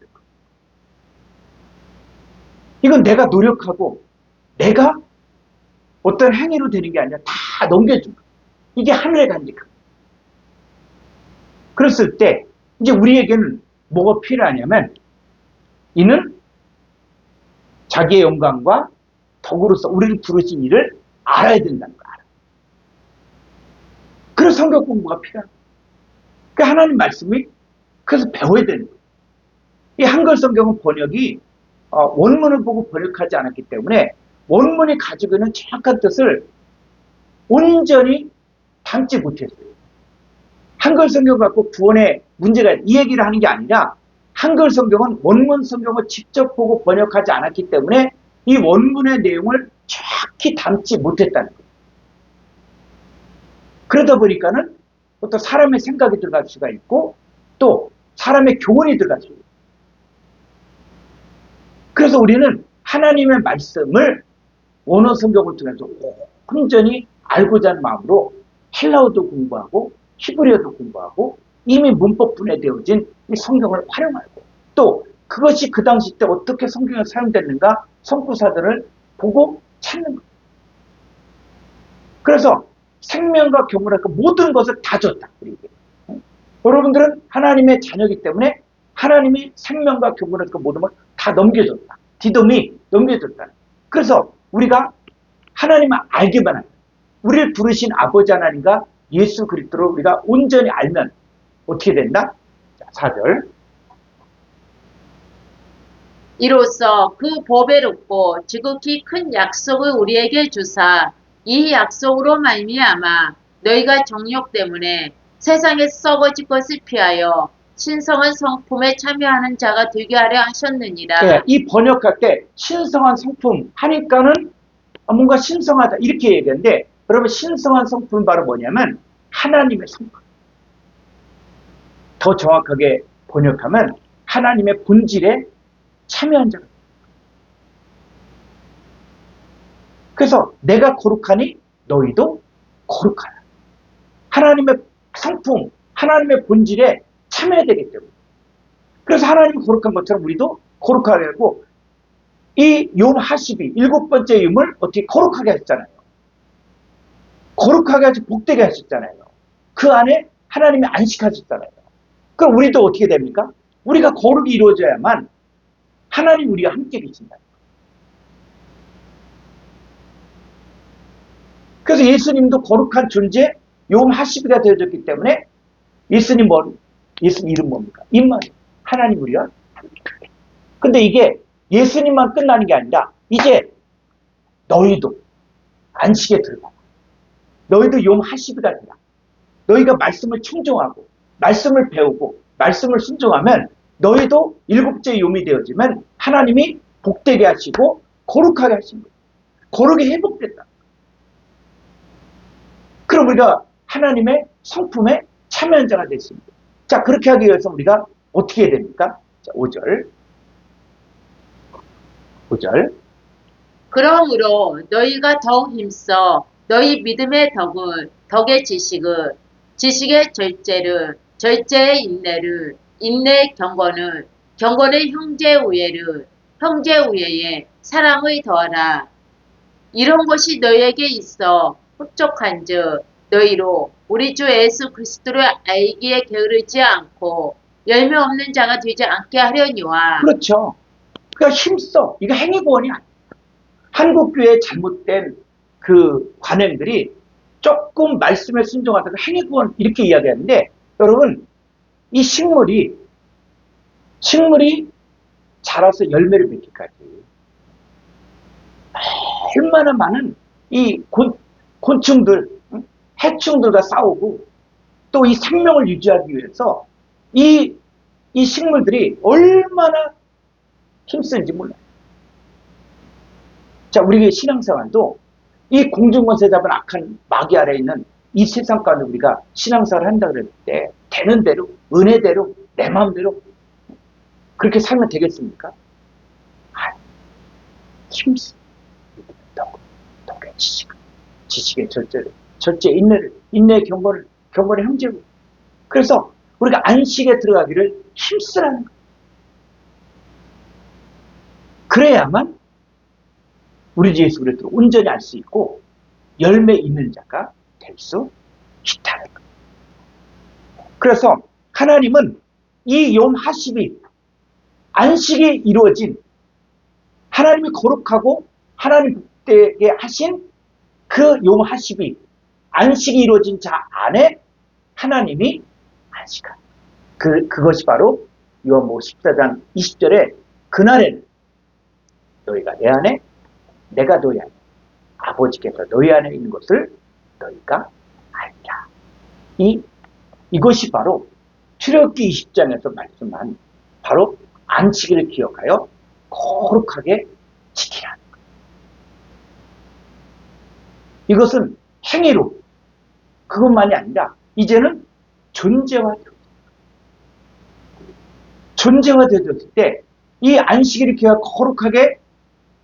이건 내가 노력하고 내가 어떤 행위로 되는 게 아니라 다 넘겨준 거예요. 이게 하늘의 간직함. 그랬을 때 이제 우리에게는 뭐가 필요하냐면, 이는 자기의 영광과 덕으로서 우리를 부르신 일을 알아야 된다는 거 알아. 그래서 성경 공부가 필요한 거예요. 그 하나님 말씀이 그래서 배워야 되는 거예요. 이 한글 성경은 번역이 원문을 보고 번역하지 않았기 때문에 원문이 가지고 있는 정확한 뜻을 온전히 담지 못했어요. 한글 성경 갖고 구원에 문제가 이 얘기를 하는 게 아니라, 한글 성경은 원문 성경을 직접 보고 번역하지 않았기 때문에 이 원문의 내용을 정확히 담지 못했다는 거예요. 그러다 보니까는 또 사람의 생각이 들어갈 수가 있고, 또 사람의 교훈이 들어갈 수가 있고. 그래서 우리는 하나님의 말씀을 원어 성경을 통해서 온전히 알고자 하는 마음으로 헬라어도 공부하고 히브리어도 공부하고 이미 문법 분해되어진 이 성경을 활용하고, 또 그것이 그 당시 때 어떻게 성경에 사용됐는가 선구사들을 보고 찾는 거예요. 그래서 생명과 경건과 모든 것을 다 줬다. 우리에게. 여러분들은 하나님의 자녀이기 때문에 하나님이 생명과 경건과 모든 걸 다 넘겨줬다. 디돔이 넘겨줬다. 그래서 우리가 하나님을 알기만 하면, 우리를 부르신 아버지 하나님과 예수 그리스도를 우리가 온전히 알면 어떻게 된다? 자, 4절.
이로써 그 보배롭고 지극히 큰 약속을 우리에게 주사 이 약속으로 말미암아 너희가 정욕 때문에 세상에 썩어질 것을 피하여 신성한 성품에 참여하는 자가 되게 하려 하셨느니라.
예, 이 번역할 때 신성한 성품 하니까는 뭔가 신성하다 이렇게 얘기하는데, 여러분 신성한 성품은 바로 뭐냐면 하나님의 성품. 더 정확하게 번역하면 하나님의 본질에 참여한 자가. 그래서 내가 거룩하니 너희도 거룩하라. 하나님의 성품, 하나님의 본질에 참여해야 되기 때문에. 그래서 하나님이 거룩한 것처럼 우리도 거룩하게 하고, 이 욤 하십이 일곱 번째 욤을 어떻게 거룩하게 하셨잖아요. 거룩하게 하시 복되게 하셨잖아요. 그 안에 하나님이 안식하셨잖아요. 그럼 우리도 어떻게 됩니까? 우리가 거룩이 이루어져야만 하나님 우리와 함께 계신다. 그래서 예수님도 거룩한 존재 욤 하십이가 되어졌기 때문에 예수님 예수님 이름 뭡니까? 임마누엘. 하나님 우리와 함께. 근데 이게 예수님만 끝나는 게 아니라 이제 너희도 안식에 들어가. 너희도 욤 하십이가 되라. 너희가 말씀을 청종하고 말씀을 배우고 말씀을 순종하면 너희도 일곱째 욤이 되어지면 하나님이 복되게 하시고 거룩하게 하신 거예요. 거룩이 회복됐다. 그럼 우리가 하나님의 성품에 참여한 자가 됐습니다. 자, 그렇게 하기 위해서 우리가 어떻게 해야 됩니까? 자, 5절.
그러므로 너희가 더욱 힘써 너희 믿음의 덕의 지식의 절제의 인내를, 인내의 경건의 형제 우애에 사랑의 더하라. 이런 것이 너희에게 있어 흡족한즉 너희로 우리 주 예수 그리스도를 알기에 게으르지 않고 열매 없는 자가 되지 않게 하려니와.
그렇죠. 그러니까 힘써. 이거 행위구원이 아니에요. 한국교회의 잘못된 그 관행들이 조금 말씀에 순종하다가 행위구원 이렇게 이야기하는데, 여러분 이 식물이 자라서 열매를 맺기까지 얼마나 많은 이 곤충들, 해충들과 싸우고 또 이 생명을 유지하기 위해서 이 식물들이 얼마나 힘쓰는지 몰라요. 자, 우리의 신앙생활도 이 공중권세 잡은 악한 마귀 아래에 있는 이 세상 가운데 우리가 신앙생활을 한다 그럴 때 되는 대로, 은혜대로, 내 마음대로 그렇게 살면 되겠습니까? 힘쓰. 덕의 지식의 절제 인내의 경건의 형제고. 그래서 우리가 안식에 들어가기를 힘쓰라는 거예요. 그래야만 우리 주 예수 그리스도를 온전히 알 수 있고 열매 있는 자가 될 수 있다는 거예요. 그래서 하나님은 이 욤 하십이 안식이 이루어진, 하나님이 거룩하고 하나님 복되게 하신 그 욤 하십이 안식이 이루어진 자 안에 하나님이 안식한 그것이 바로 요한복음 14장 20절에 그날에는 너희가 내 안에 내가 너희 안에 아버지께서 너희 안에 있는 것을 너희가 알리라. 이것이 바로 출애굽기 20장에서 말씀한 바로 안식일을 기억하여 거룩하게 지키라는 거예요. 이것은 행위로 그것만이 아니라 이제는 존재화되었을 때 이 안식일을 기억하여 거룩하게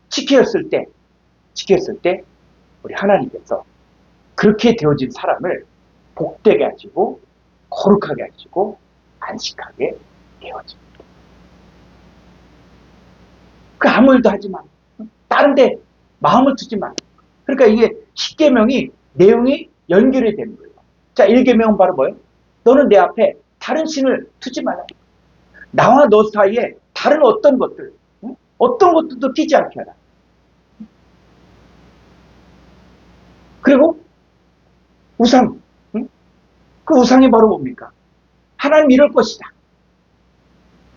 지켰을 때 우리 하나님께서 그렇게 되어진 사람을 복되게 하시고 거룩하게 하시고 안식하게 되어집니다. 그 아무 일도 하지 마. 다른 데 마음을 두지 마. 그러니까 이게 10계명이 내용이 연결이 되는 거예요. 자, 1계명은 바로 뭐예요? 너는 내 앞에 다른 신을 두지 말라. 나와 너 사이에 다른 어떤 것들도 끼지 않게 하라. 그리고 우상, 그 우상이 바로 뭡니까? 하나님 이럴 것이다.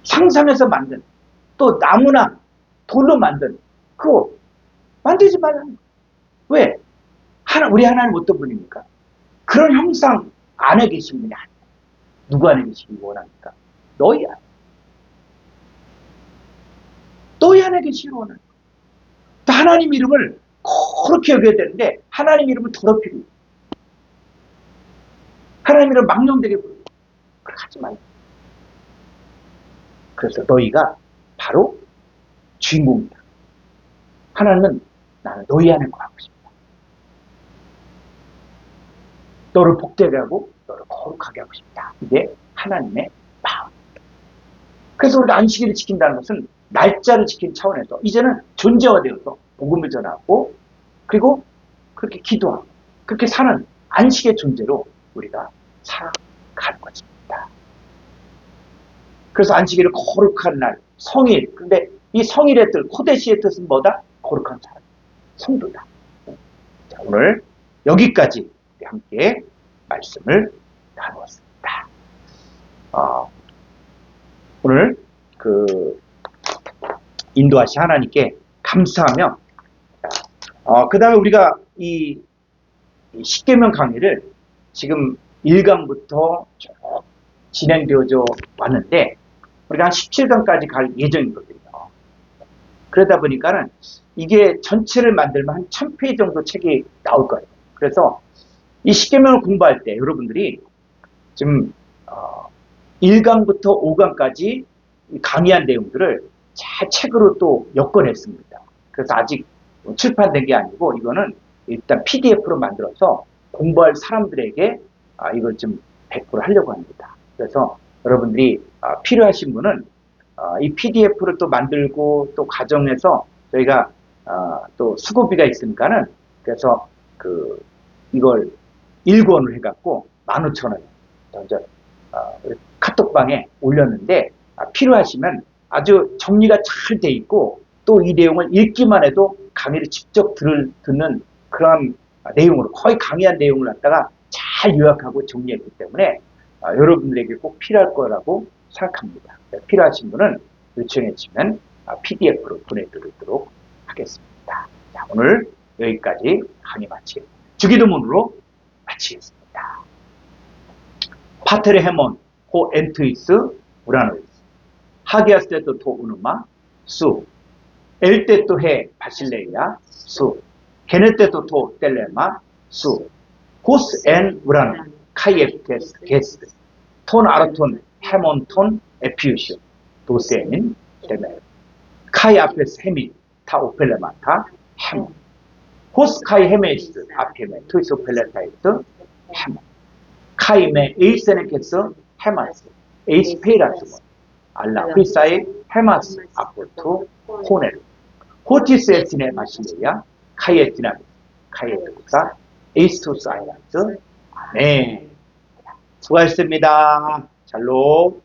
상상해서 만든, 또 나무나 돌로 만든 그거 만들지 말라는 거예요. 왜? 우리 하나님 어떤 분입니까? 그런 형상 안에 계신 분이 아니에요. 누구 안에 계시기 원합니까? 너희 안에. 너희 안에 계시기 원합니다. 또 하나님 이름을 그렇게 여겨야 되는데 하나님 이름을 더럽히고 하나님 이름을 망령되게 부르고 그렇게 하지 말고. 그래서 너희가 바로 주인공이다. 하나님은 나는 너희 안에 거하고 싶다. 너를 복되게 하고 너를 거룩하게 하고 싶다. 이게 하나님의 마음. 그래서 우리가 안식일을 지킨다는 것은 날짜를 지킨 차원에서 이제는 존재화되어서 복음을 전하고 그리고 그렇게 기도하고 그렇게 사는 안식의 존재로 우리가 살아갈 것입니다. 그래서 안식일을 거룩한 날, 성일. 근데 이 성일의 뜻, 코데시의 뜻은 뭐다? 거룩한 사람, 성도다. 자, 오늘 여기까지 우리 함께 말씀을 나누었습니다. 오늘 인도하신 하나님께 감사하며 그 다음에 우리가 이 십계명 강의를 지금 1강부터 쭉 진행되어져 왔는데 우리가 한 17강까지 갈 예정이거든요. 그러다 보니까는 이게 전체를 만들면 한 1000페이지 정도 책이 나올 거예요. 그래서 이 십계명을 공부할 때 여러분들이 지금 1강부터 5강까지 강의한 내용들을 잘 책으로 또 엮어냈습니다. 그래서 아직 출판된 게 아니고 이거는 일단 PDF로 만들어서 공부할 사람들에게 이걸 좀 배포를 하려고 합니다. 그래서 여러분들이 필요하신 분은 이 PDF를 또 만들고 또 과정에서 저희가 또 수고비가 있으니까는 그래서 이걸 1권을 해갖고 15,000원 먼저 카톡방에 올렸는데 필요하시면 아주 정리가 잘 돼 있고 또 이 내용을 읽기만 해도 강의를 직접 듣는 그런 내용으로 거의 강의한 내용을 갖다가 잘 요약하고 정리했기 때문에 여러분들에게 꼭 필요할 거라고 생각합니다. 필요하신 분은 요청해 주시면 PDF로 보내드리도록 하겠습니다. 자, 오늘 여기까지 강의 마치겠습니다. 주기도문으로 마치겠습니다. 파테르 헤몬 호 엔트이스 우라노이스 하기아스 테토 토 우누마 수 엘테토 헤 바실레이아 수 게네테토 토 텔레마 수 호스 엔 우라노 카이에프테스 게스 톤 아르톤 헤몬 톤 에피우시오 도세민 데메 카이 아페스 헤미 타 오펠레마타 헤몬 호스 카이 헤메이스 아페메 토이스 오펠레타이스 헤몬 카이메 에이세네케스 헤마스 에이스페이라스몬 알라 휘사이 헤마스 아포토 호네르 호티스 에티네 마실레야 카이에티나 카이에트국사 에이스토스 아이란스 아멘. 수고하셨습니다. 샬롬.